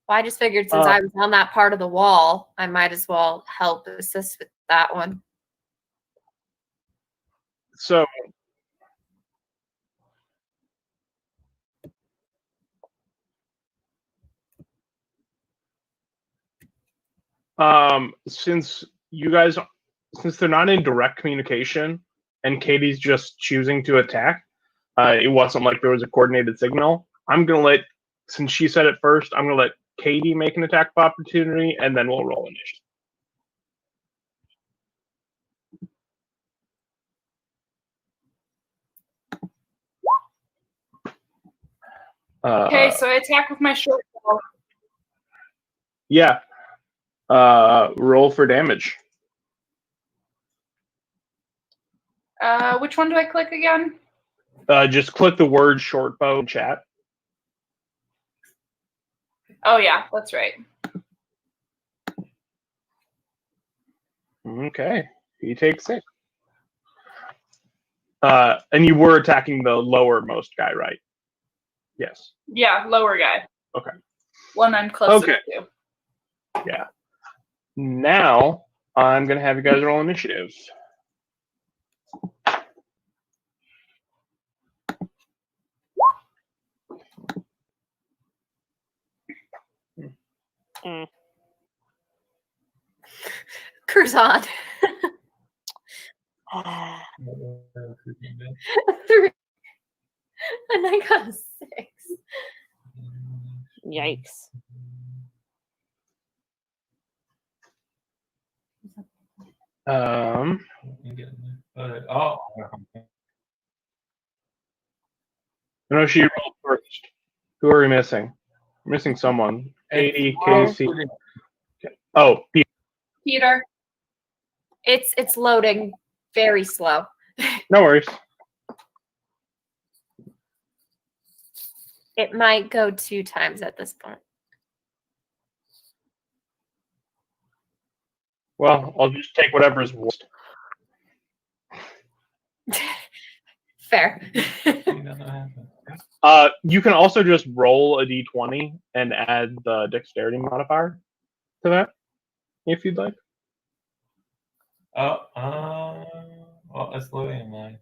Well, I just figured since I was on that part of the wall, I might as well help assist with that one. So, since they're not in direct communication, and Katie's just choosing to attack, it wasn't like there was a coordinated signal. Since she said it first, I'm gonna let Katie make an attack of opportunity, and then we'll roll initiative. Okay, so I attack with my short bow. Yeah. Roll for damage. Which one do I click again? Just click the word short bow in chat. Oh yeah, that's right. Okay. He takes 6. And you were attacking the lowermost guy, right? Yes. Yeah, lower guy. Okay. One I'm closest to. Yeah. Now I'm gonna have you guys roll initiative. Curzon. 3. And I got a 6. Yikes. No, she rolled first. Who are we missing? We're missing someone. Katie, Casey. Oh, Peter. It's loading very slow. no worries. It might go 2 times at this point. Well, I'll just take whatever's worst. Fair. You can also just roll a d20 and add the dexterity modifier to that, if you'd like. Well, that's loading mine.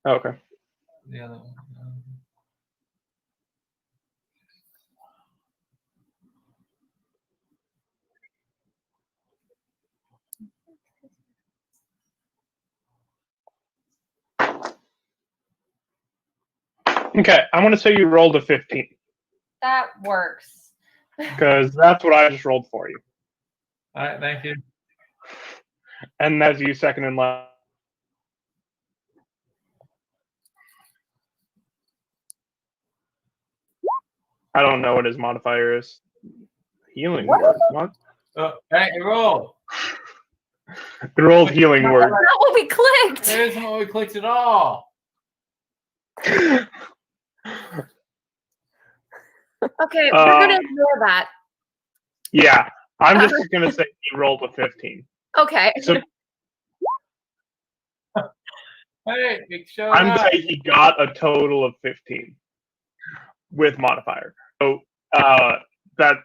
Oh, okay. The other one. Okay, I'm going to say you rolled a 15. That works. Because that's what I just rolled for you. All right, thank you. And that's you second in line. I don't know what his modifier is. Healing word. What? Hey, roll. It rolled healing word. Not what we clicked. There isn't what we clicked at all. Okay, we're gonna ignore that. Yeah, I'm just going to say he rolled a 15. Okay. So Hey, it showed I'm up. saying he got a total of 15 with modifier. So that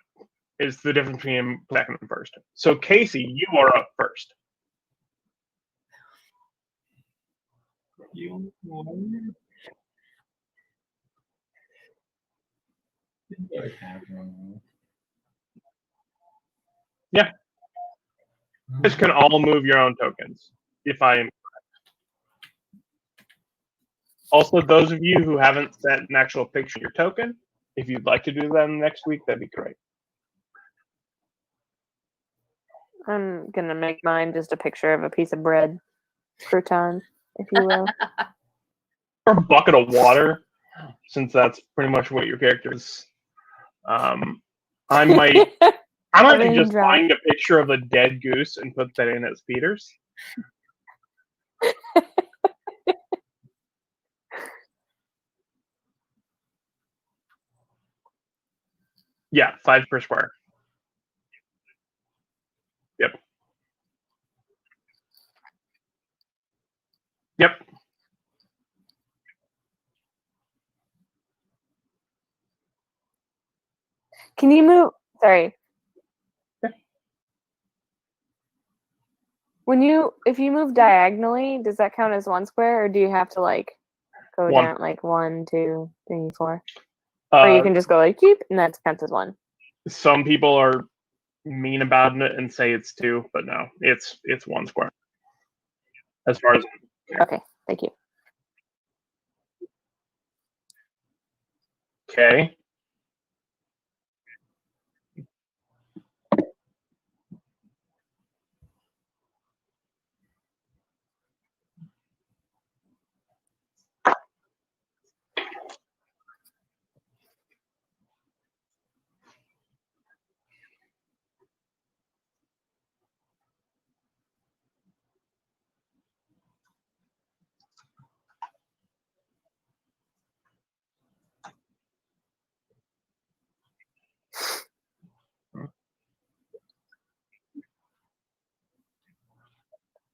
is the difference between second and first. So Casey, you are up first. You Yeah. You guys can all move your own tokens, if I am correct. Also, those of you who haven't sent an actual picture of your token, if you'd like to do that next week, that'd be great. I'm gonna make mine just a picture of a piece of bread, crouton, if you will. Or a bucket of water, since that's pretty much what your character is. I might How about you Seven just drop. find a picture of a dead goose and put that in as feeders? Yeah, 5 per square. Yep. Yep. Can you move? Sorry. Yeah. If you move diagonally, does that count as 1 square, or do you have to like go 1. down like 1, 2, 3, 4? Or you can just go like cheap, and that counts as 1. Some people are mean about it and say it's 2, but no, it's 1 square. As far as Okay, thank you. okay.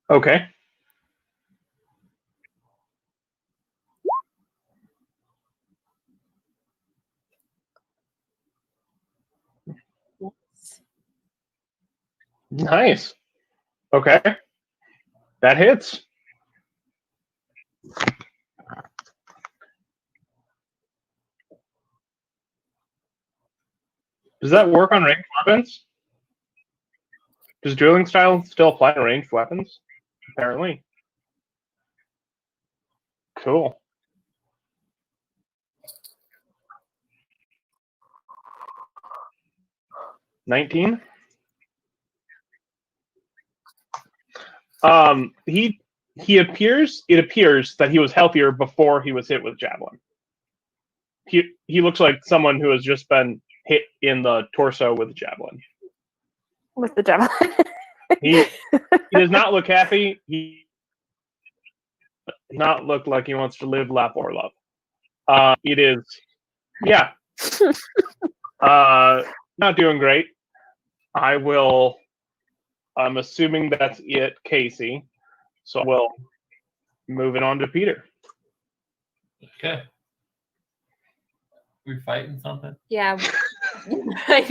Okay. Nice. Okay. That hits. Does that work on ranged weapons? Does dueling style still apply to ranged weapons? Apparently. Cool. $19. It appears that he was healthier before he was hit with javelin. He looks like someone who has just been hit in the torso with a javelin. With the javelin. He does not look happy. He does not look like he wants to live, laugh, or love. It is, yeah. Not doing great. I'm assuming that's it, Casey. So we'll move it on to Peter. Okay. We fighting something? Yeah. Hey.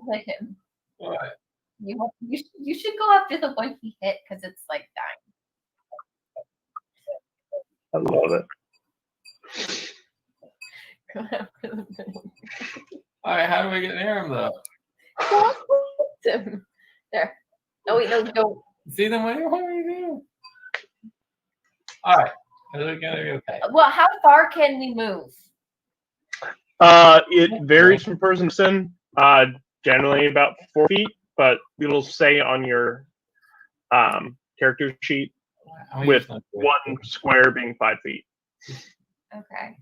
Like him. What? You should go after the one he hit because it's like I love it. dying. All right, how do we get near him though? There. No, wait, no, don't. See them? What do you do? All right. Okay. Well, how far can we move? It varies from person to person. Generally about 4 feet, but it'll say on your character sheet with 1 square being 5 feet. Okay.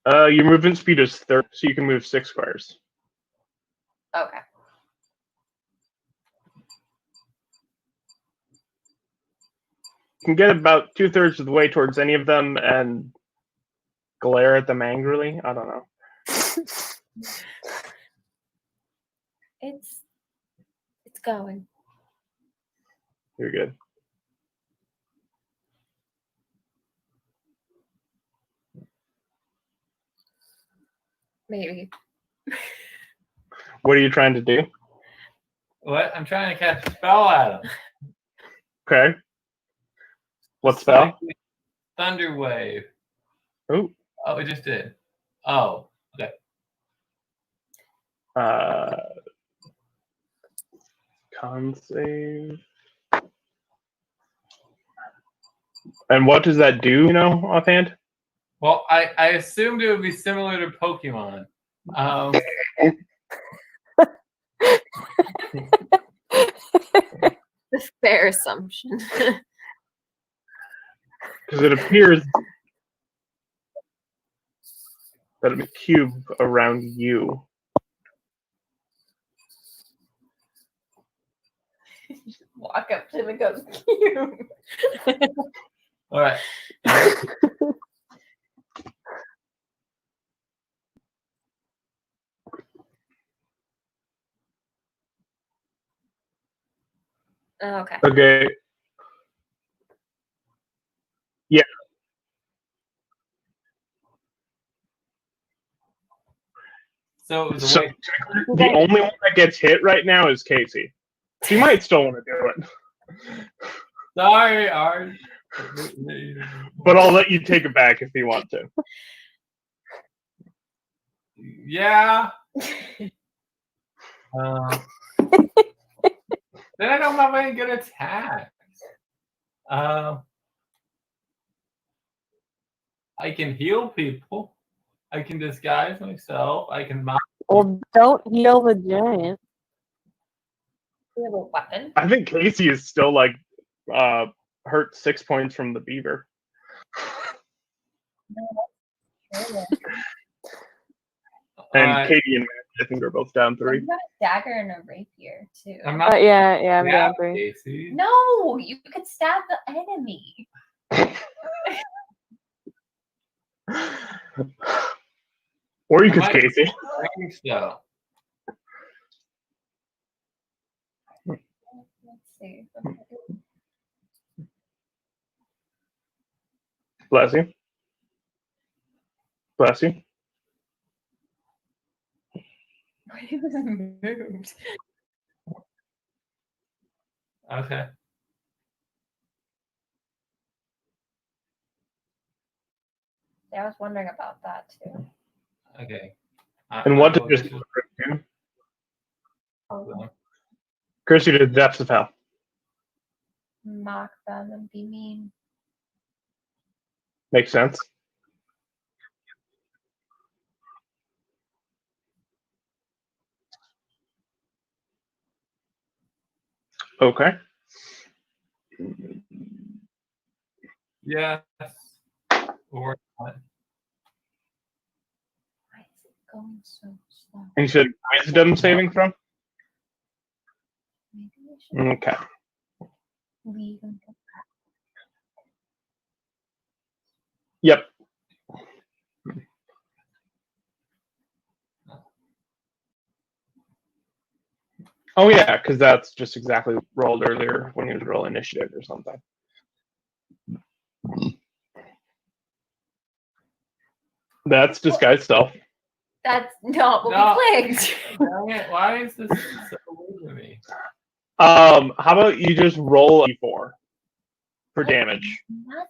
Your movement speed is 30, so you can move 6 squares. Okay. You can get about 2/3 of the way towards any of them and glare at them angrily. I don't know. It's going. You're good. Maybe. What are you trying to do? What? I'm trying to cast a spell at him. Okay. What spell? Thunder Wave. Oh. Oh, it just did. Oh, okay. Con save. And what does that do, offhand? Well, I assumed it would be similar to Pokemon. The fair assumption. Because it appears that it'll be cube around you. Walk up to him and go, cute. All right. Oh, okay. Okay. Yeah. So the So way the only one that gets hit right now is Casey. She might still want to do it. sorry, Art. But I'll let you take it back if you want to. Yeah. Then I don't have any good attacks. I can heal people. I can disguise myself. I can mock. Well, don't heal the giant. You have a weapon? I think Casey is still like hurt 6 points from the Beaver. And Katie and Matt, I think, are both down 3. You got a dagger and a rapier too. I'm not. Yeah, I'm Yeah, down 3. Casey. No, you could stab the enemy. Or you could Am I- Casey. Range, though. Let's see. Bless you. Bless you. He was moved. Okay. Yeah, I was wondering about that too. Okay. And what I did will this just- do? Oh, Chris, you did the depths of hell. Mock them and be mean. Makes sense. Okay. yes. Or not. Why is it going so slow? And you said wisdom saving throw? Maybe we should Okay. leave and go back. Yep. Oh yeah, because that's just exactly rolled earlier when he was rolling initiative or something. That's disguise self. That's not what No. we clicked. Dang it, why is this so weird to me? How about you just roll a d4 for damage? Nothing.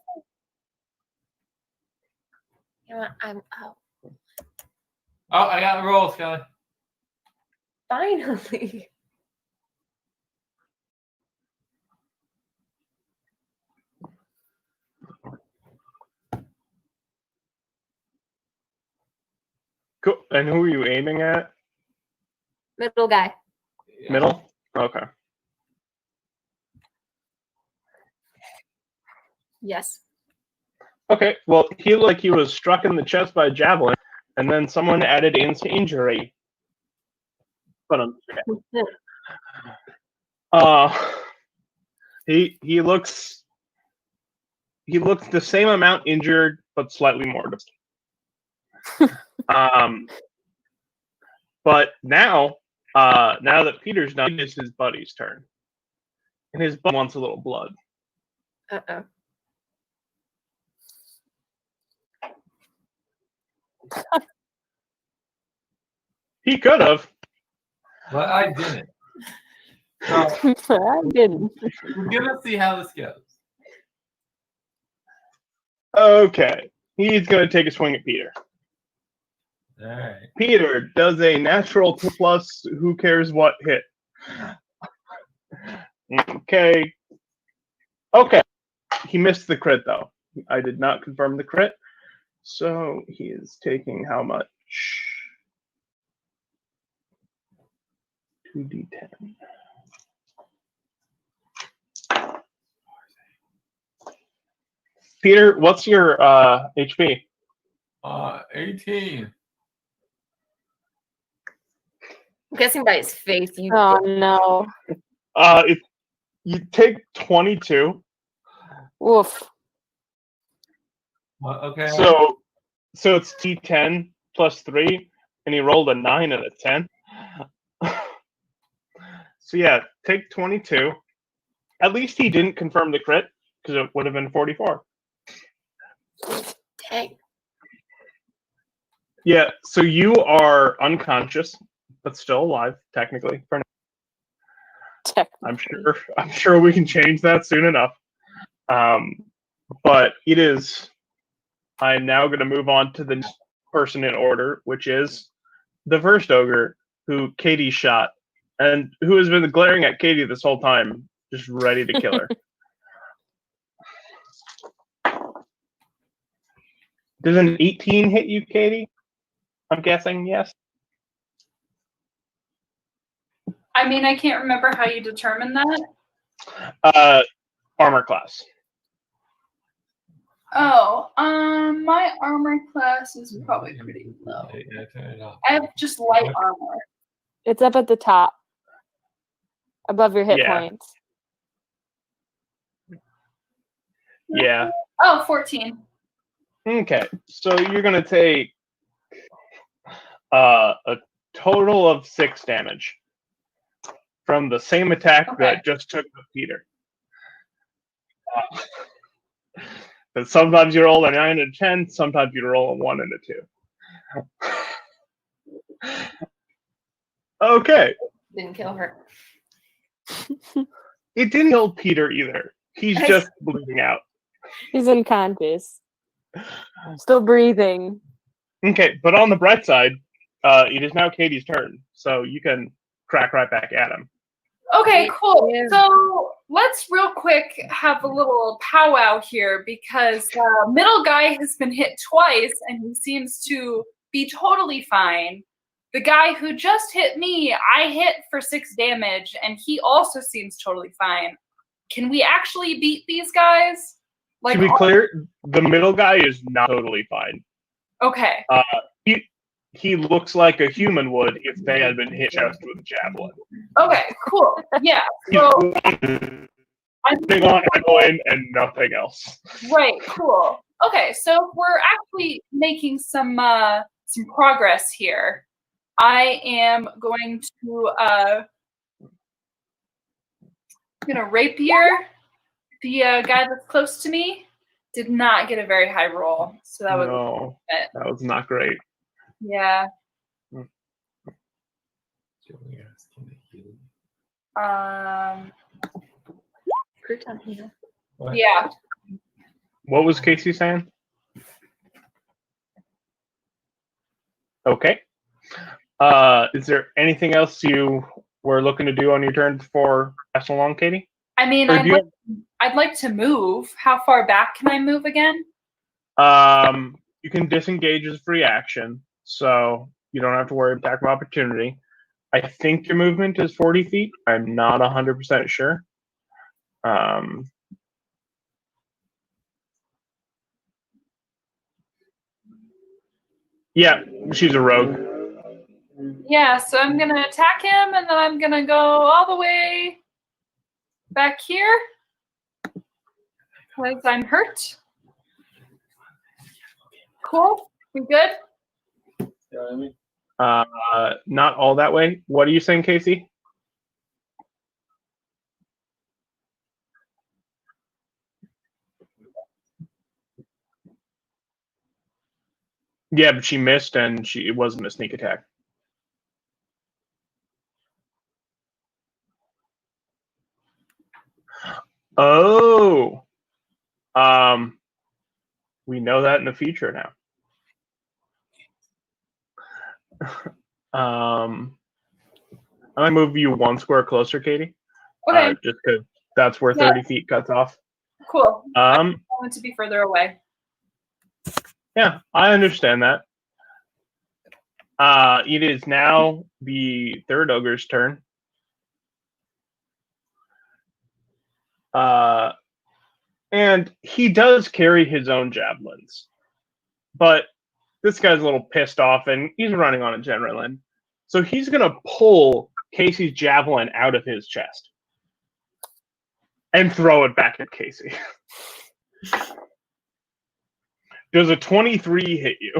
You know what? I'm out. Oh, I got the roll, Skelly. Finally. Cool. And who are you aiming at? Middle guy. Yeah. Middle? Okay. Yes. Okay. Well, he looked like he was struck in the chest by a javelin, and then someone added instant injury. But he looks the same amount injured, but slightly more. But now that Peter's done, it's his buddy's turn, and his buddy wants a little blood. Uh-oh. He could have. But I didn't. So I didn't. we're gonna see how this goes. Okay, he's gonna take a swing at Peter. All right. Peter does a natural plus who cares what hit. Okay. he missed the crit though. I did not confirm the crit. So he is taking how much? 2d10. Peter, what's your HP? 18. I'm guessing by his face. You Oh no. You take 22. Woof. Okay. So it's D10 plus 3, and he rolled a 9 and a 10. So yeah, take 22. At least he didn't confirm the crit, because it would have been 44. dang. Yeah, so you are unconscious, but still alive, technically. For now. I'm sure we can change that soon enough. But it is. I'm now going to move on to the next person in order, which is the first ogre who Katie shot, and who has been glaring at Katie this whole time, just ready to kill her. Does an 18 hit you, Katie? I'm guessing yes. I mean, I can't remember how you determined that. Armor class. Oh, my armor class is probably pretty low. Yeah, turn it off. I have just light armor. It's up at the top. Above your hit Yeah. points. Yeah. Oh, 14. Okay, so you're going to take a total of 6 damage from the same attack that just took with Peter. But sometimes you roll a 9 and a 10, sometimes you roll a 1 and a 2. Okay. Didn't kill her. It didn't kill Peter either. He's just bleeding out. He's unconscious. Still breathing. Okay, but on the bright side, it is now Katie's turn, so you can crack right back at him. Okay, cool. So let's real quick have a little powwow here because middle guy has been hit twice and he seems to be totally fine. The guy who just hit me, I hit for 6 damage and he also seems totally fine. Can we actually beat these guys? To be clear, the middle guy is not totally fine. Okay. He looks like a human would if they had been hit just with a javelin. Okay, cool. Yeah. So I'm big on Evelyn and nothing else. Right, cool. Okay, so we're actually making some progress here. I am going to rapier the guy that's close to me. Did not get a very high roll, so that was that was not great. Yeah. Yeah. What was Casey saying? Okay. Is there anything else you were looking to do on your turn before passing along, Katie? I mean, I'd like to move. How far back can I move again? You can disengage as a free action, so you don't have to worry about attack of opportunity. I think your movement is 40 feet. I'm not 100% sure. Yeah, she's a rogue. Yeah, so I'm going to attack him, and then I'm going to go all the way back here because I'm hurt. Cool. We good? Not all that way. What are you saying, Casey? Yeah, but she missed, and it wasn't a sneak attack. Oh, we know that in the future now. I'm gonna move you 1 square closer, Katie. Okay. Just because that's where 30 feet cuts off. Cool. I Um, want to be further away. yeah, I understand that. It is now the third ogre's turn. And he does carry his own javelins, but this guy's a little pissed off, and he's running on adrenaline. So he's gonna pull Casey's javelin out of his chest and throw it back at Casey. Does a 23 hit you?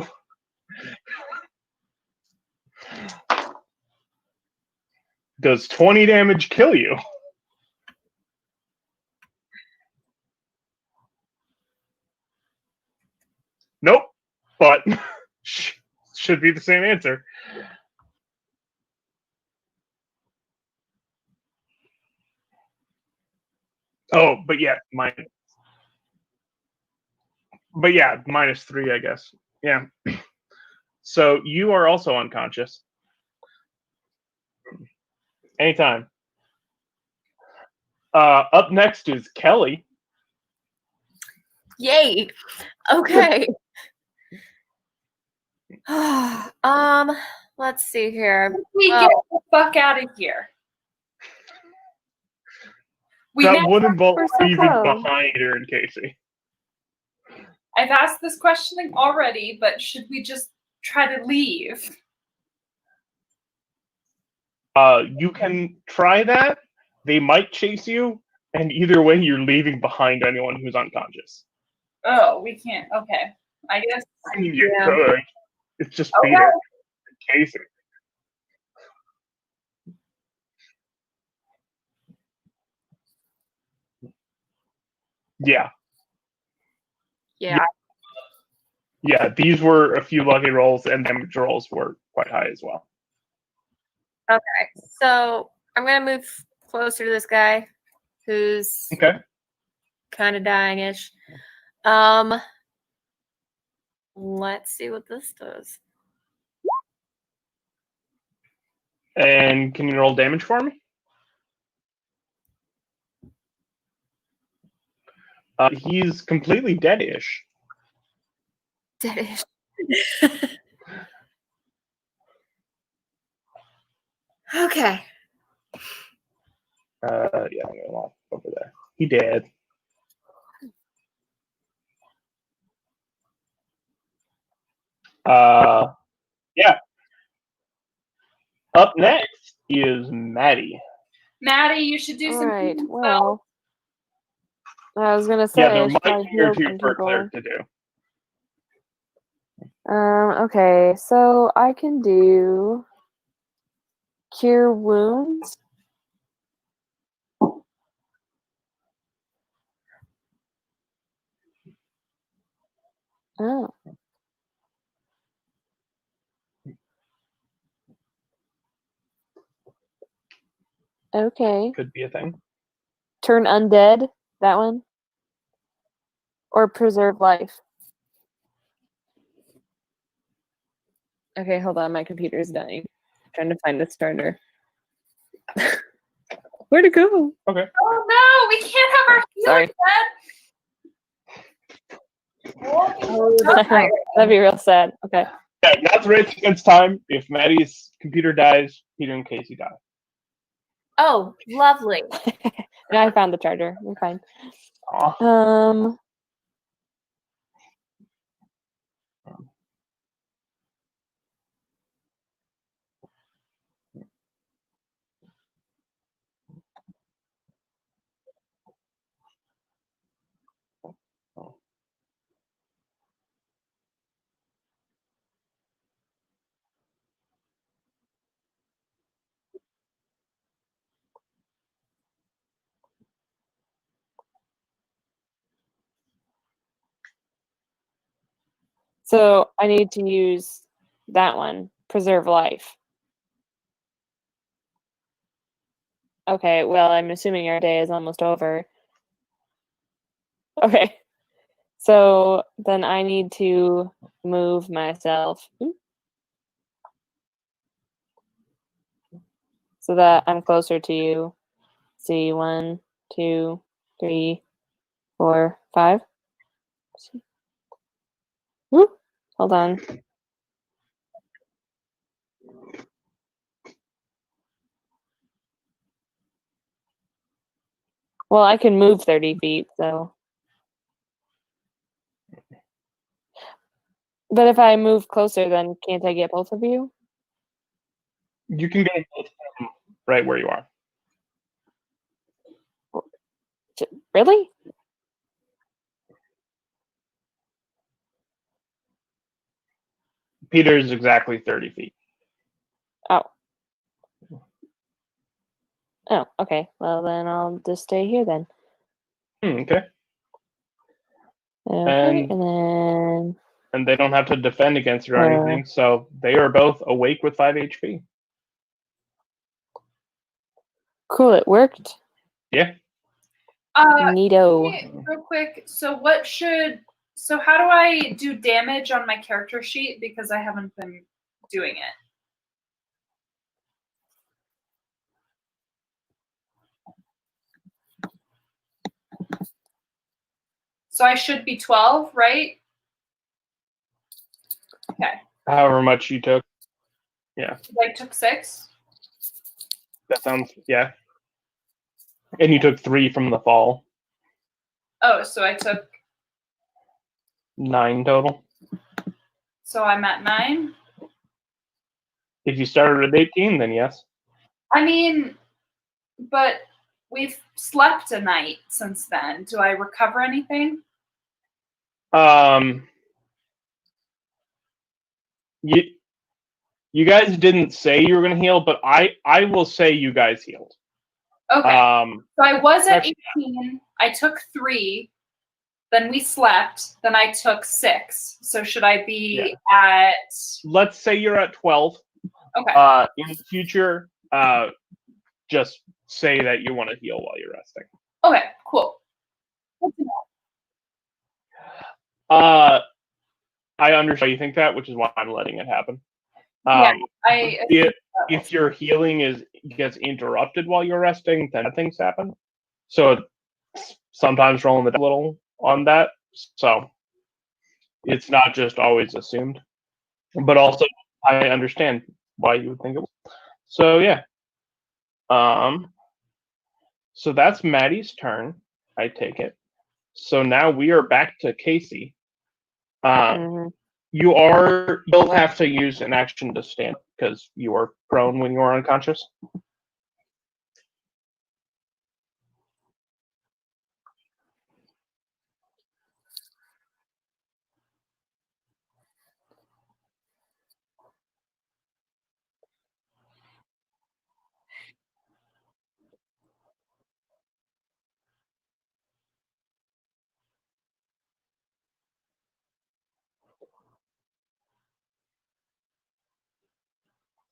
Does 20 damage kill you? Nope. But should be the same answer. Oh, but yeah, -3, I guess. Yeah. So you are also unconscious. Anytime. Up next is Kelly. Yay. Okay. Let's see here. We get the fuck out of here. That would involve We're so leaving close. behind her and Casey. I've asked this question already, but should we just try to leave? You can try that. They might chase you, and either way, you're leaving behind anyone who's unconscious. Oh, we can't. Okay. I guess. I mean, you Yeah. could. It's just Okay. Peter and Casey. Yeah. Yeah. Yeah, these were a few lucky rolls, and damage rolls were quite high as well. Okay. So I'm gonna move closer to this guy who's Okay. kind of dying-ish. Let's see what this does. And can you roll damage for me? He's completely dead-ish. Deadish. Okay. Yeah, I'm gonna walk over there. He dead. Yeah. Up next is Maddie. Maddie, you should do All some. right. Well, I was gonna say Yeah, I there should might probably be or heal two some for a people. cleric to do. Okay, so I can do cure wounds. Oh. Okay. Could be a thing. Turn undead, that one. Or preserve life. Okay, hold on, my computer's dying. I'm trying to find the starter. Where'd it go? Okay. Oh no, we can't have our Sorry. healing Oh, that'd be real sad. Okay. Yeah, that's race against time. If Maddie's computer dies, Peter and Casey die. Oh, lovely. Now I found the charger. We're fine. Aw. So I need to use that one, preserve life. Okay, well, I'm assuming our day is almost over. Okay. So then I need to move myself so that I'm closer to you. See, 1, 2, 3, 4, 5. Woo. Hold on. Well, I can move 30 feet, so. But if I move closer, then can't I get both of you? You can get both of them right where you are. Really? Peter is exactly 30 feet. Oh. Oh, okay. Well, then I'll just stay here then. Okay. Okay, and then. And they don't have to defend against it or anything, so they are both awake with 5 HP. Cool, it worked. Yeah. Neato. Real quick, so how do I do damage on my character sheet? Because I haven't been doing it. So I should be 12, right? Okay. However much you took. Yeah. I took 6. That sounds, yeah. And you took 3 from the fall. Oh, so I took. 9 total. So I'm at 9. If you started at 18, then yes. I mean, but we've slept a night since then. Do I recover anything? You guys didn't say you were going to heal, but I will say you guys healed. Okay. So I was at 18. I took 3. Then we slept. Then I took 6. So should I be at? Let's say you're at 12. Okay. In the future, just say that you want to heal while you're resting. Okay. Cool. I understand you think that, which is why I'm letting it happen. If your healing gets interrupted while you're resting, then things happen. So sometimes rolling the dice a little on that. So it's not just always assumed. But also, I understand why you would think it was. So yeah. So that's Maddie's turn. I take it. So now we are back to Casey. You'll have to use an action to stand because you were prone when you were unconscious.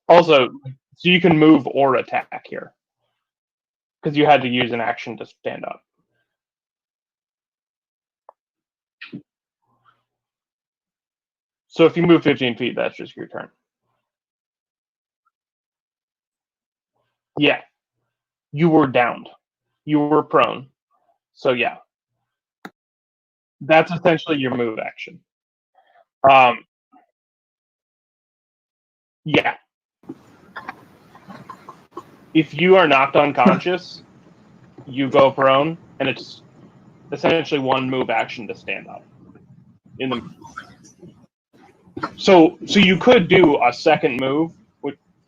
Also, so you can move or attack here because you had to use an action to stand up. So if you move 15 feet, that's just your turn. Yeah. You were downed. You were prone. So yeah. That's essentially your move action. Yeah. If you are knocked unconscious, you go prone, and it's essentially one move action to stand up. So you could do a second move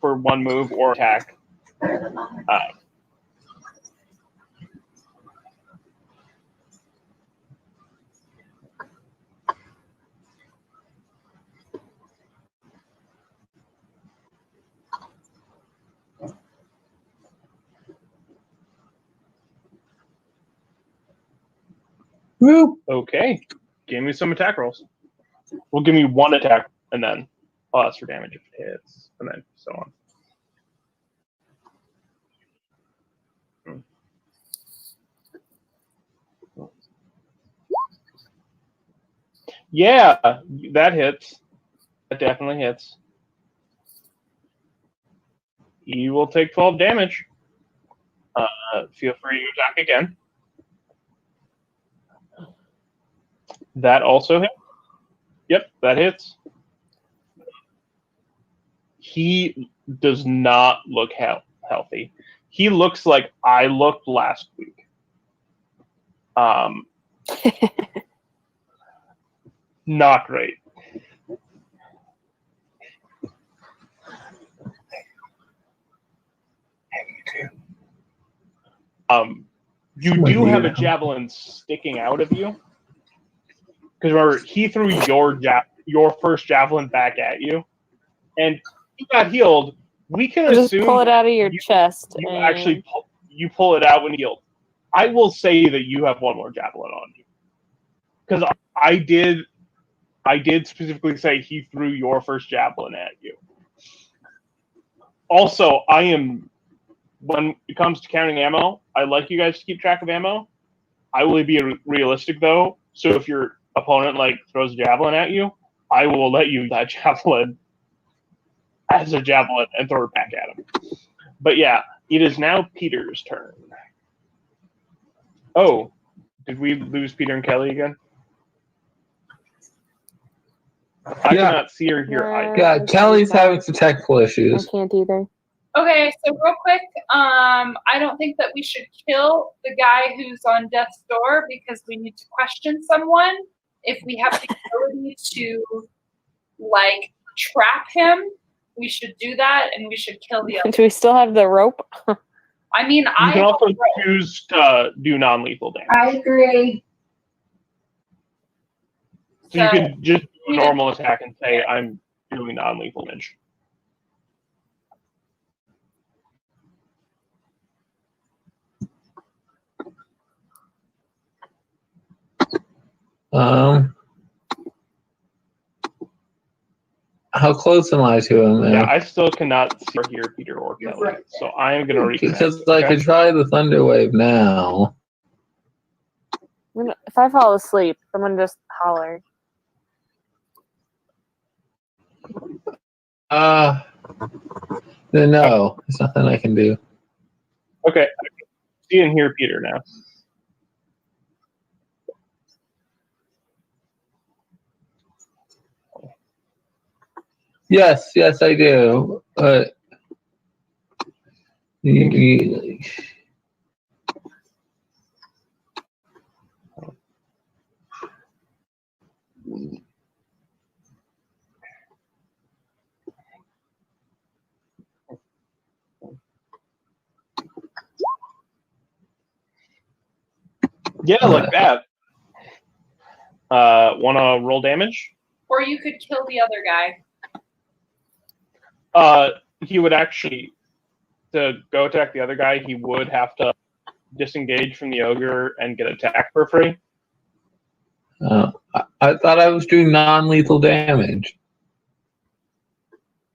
for one move or attack. Woo. Okay. Give me some attack rolls. We'll give me one attack and then plus for damage if it hits, and then so on. Yeah, that hits. That definitely hits. You will take 12 damage. Feel free to attack again. That also hits. Yep, that hits. He does not look healthy. He looks like I looked last week. Not great. You do have a javelin sticking out of you. Because remember, he threw your first javelin back at you, and you got healed. We can Just assume pull it out of your chest. You and- actually pull it out when healed. I will say that you have one more javelin on you, because I did specifically say he threw your first javelin at you. Also, when it comes to counting ammo, I like you guys to keep track of ammo. I will be realistic though, so if your opponent throws a javelin at you, I will let you use that javelin as a javelin and throw it back at him. But yeah, it is now Peter's turn. Oh, did we lose Peter and Kelly again? I cannot see or hear either. Yeah, Kelly's having some technical I issues. can't either. Okay, so real quick, I don't think that we should kill the guy who's on death's door because we need to question someone. If we have the ability to, trap him, we should do that, and we should kill the other. Do we still have the rope? I mean, You can also choose to do non-lethal damage. I agree. So you can just do a normal attack and say, I'm doing non-lethal damage. How close am I to him? Yeah, I still cannot see or hear Peter or Kelly. Right. So I am going to reconnect. Because I could try the Thunder Wave now. If I fall asleep, someone just holler. Then no, there's nothing I can do. Okay, I can see and hear Peter now. Yes, I do. Yeah, like that. Want to roll damage? Or you could kill the other guy. He would actually, to go attack the other guy, he would have to disengage from the ogre and get attacked for free. I thought I was doing non-lethal damage.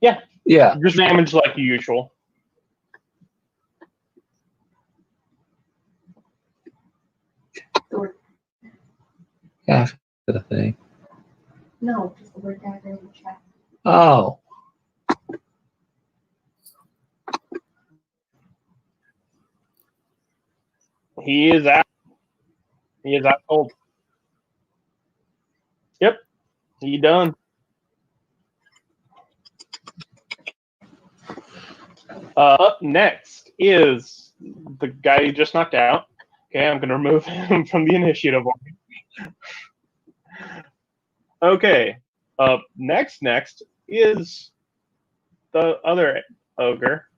Yeah. Yeah. Just damage like usual. After the thing. No, just the word dagger in the chat. Oh. He is out cold. Yep. He done. Up next is the guy you just knocked out. Okay, I'm going to remove him from the initiative order. Okay. Next is the other ogre.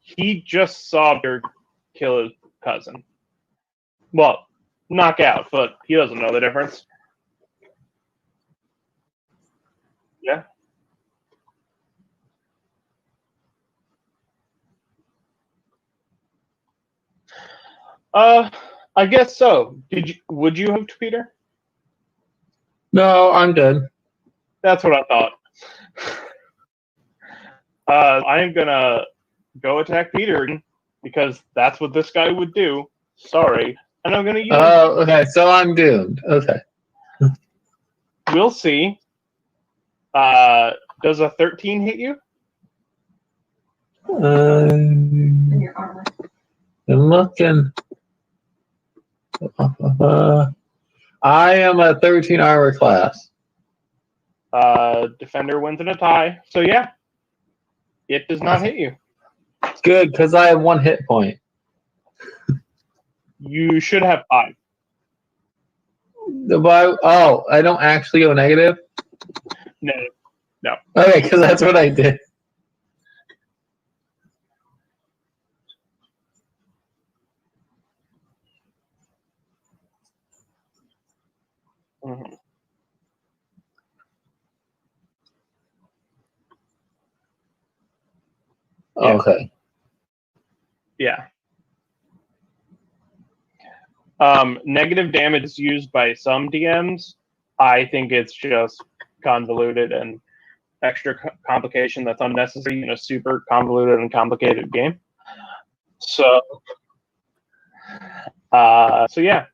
He just saw Beaver kill his cousin. Well, knock out, but he doesn't know the difference. Yeah. I guess so. Would you have to, Peter? No, I'm good. That's what I thought. I am gonna go attack Peter because that's what this guy would do. Sorry, and I'm gonna use. Oh, okay. So I'm doomed. Okay. We'll see. Does a 13 hit you? In your armor. I'm looking. I am a 13 armor class. Defender wins in a tie. So yeah, it does not hit you. Good, because I have 1 hit point. You should have 5. Oh, I don't actually go negative? No. Okay, because that's what I did. Mhm. Yeah. Okay. Yeah. Negative damage is used by some DMs. I think it's just convoluted and extra complication that's unnecessary in a super convoluted and complicated game. So yeah.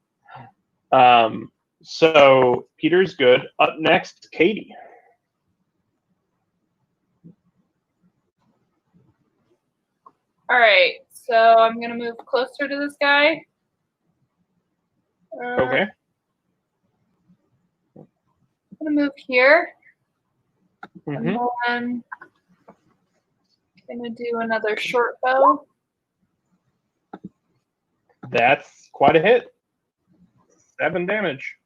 So Peter's good. Up next, Katie. All right, so I'm gonna move closer to this guy. Okay. I'm gonna move here, Mm-hmm. and then gonna do another short bow. That's quite a hit. 7 damage.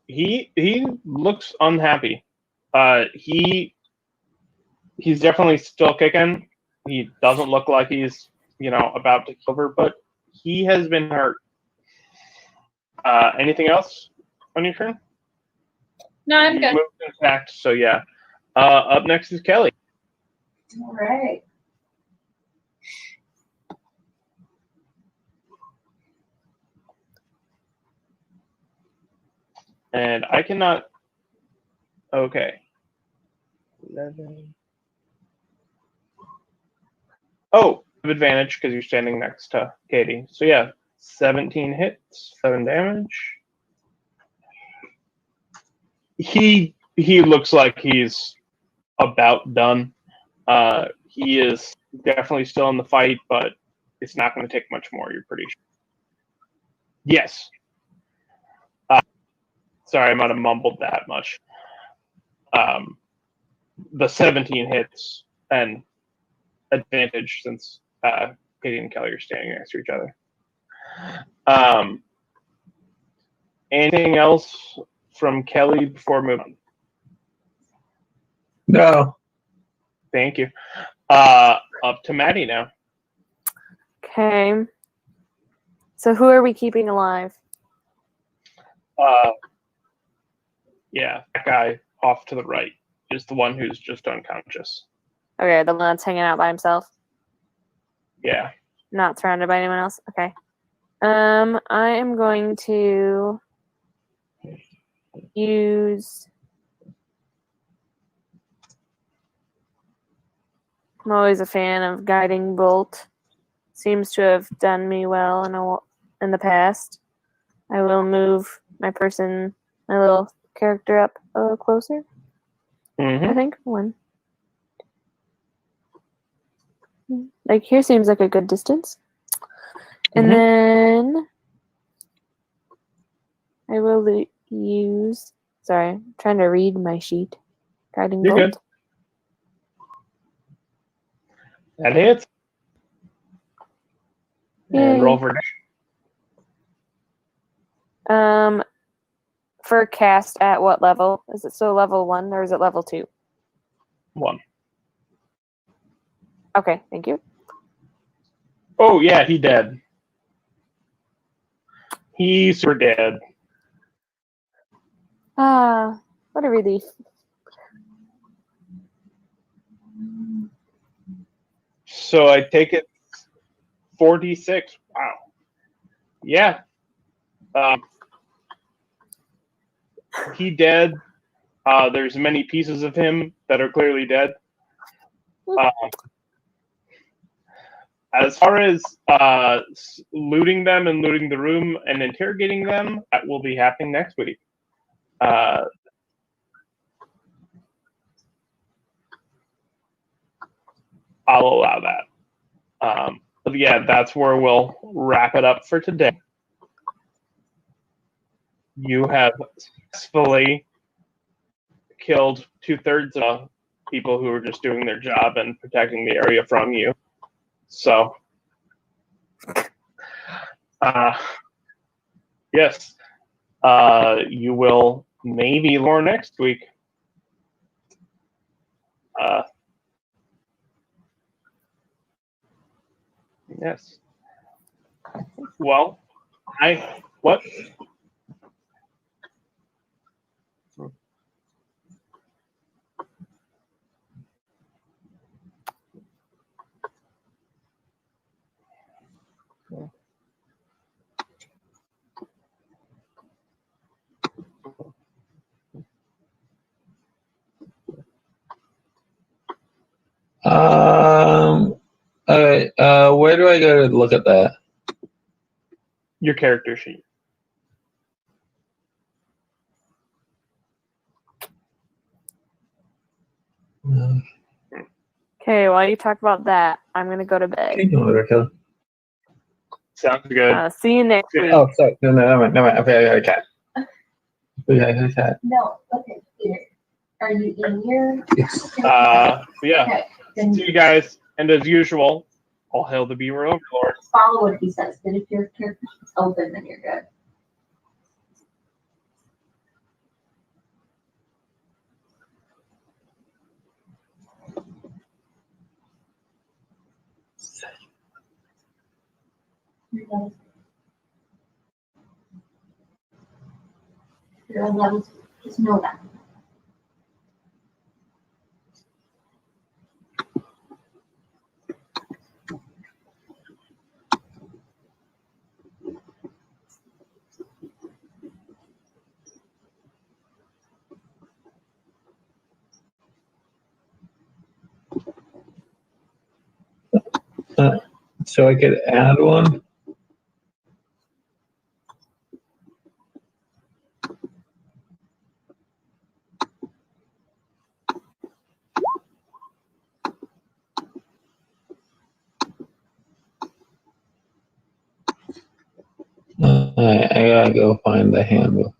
He looks unhappy. He's definitely still kicking. He doesn't look like he's about to kill her, but he has been hurt. Anything else on your turn? No, I'm You good. moved in fact, so yeah. Up next is Kelly. All right. And I cannot. Okay. 11. Oh, advantage because you're standing next to Katie. So yeah, 17 hits, 7 damage. He looks like he's about done. He is definitely still in the fight, but it's not going to take much more. You're pretty sure. Yes. Sorry, I might have mumbled that much. The 17 hits and advantage since Katie and Kelly are standing next to each other. Anything else from Kelly before moving on? No. Thank you. Up to Maddie now. Okay. So who are we keeping alive? Yeah, that guy off to the right is the one who's just unconscious. Okay, the one that's hanging out by himself, Yeah. not surrounded by anyone else. Okay. I am going to use. I'm always a fan of guiding bolt. Seems to have done me well in the past. I will move my little character up a little closer. Mm-hmm. I think 1. Like here seems like a good distance. And then I will use. Sorry, I'm trying to read my sheet. Guiding You're bolt. good. That hits. And Yay. roll for For cast at what level? Is it still level 1 or is it level 2? 1. Okay, thank you. Oh yeah, he dead. He's super dead. What a relief. So I take it 46. Wow. Yeah. He dead. There's many pieces of him that are clearly dead. As far as looting them and looting the room and interrogating them, that will be happening next week. I'll allow that. But yeah, that's where we'll wrap it up for today. you have successfully killed 2/3 of people who were just doing their job and protecting the area from you. So, yes, you will maybe lore next week. Yes. Well, what? All right. Where do I go to look at that? Your character sheet. Okay, while you talk about that, I'm gonna go to bed. Sounds good. See you next week. Oh, sorry. No, never mind. Okay. Okay. No, okay, Peter. Are you in here? Yes. Yeah. Okay, then See you guys. And as usual, all hail the Beaver Overlord. follow what he says. Then if your character is open, then you're good. You're on levels. Just know that. So I could add one. I gotta go find the handbook.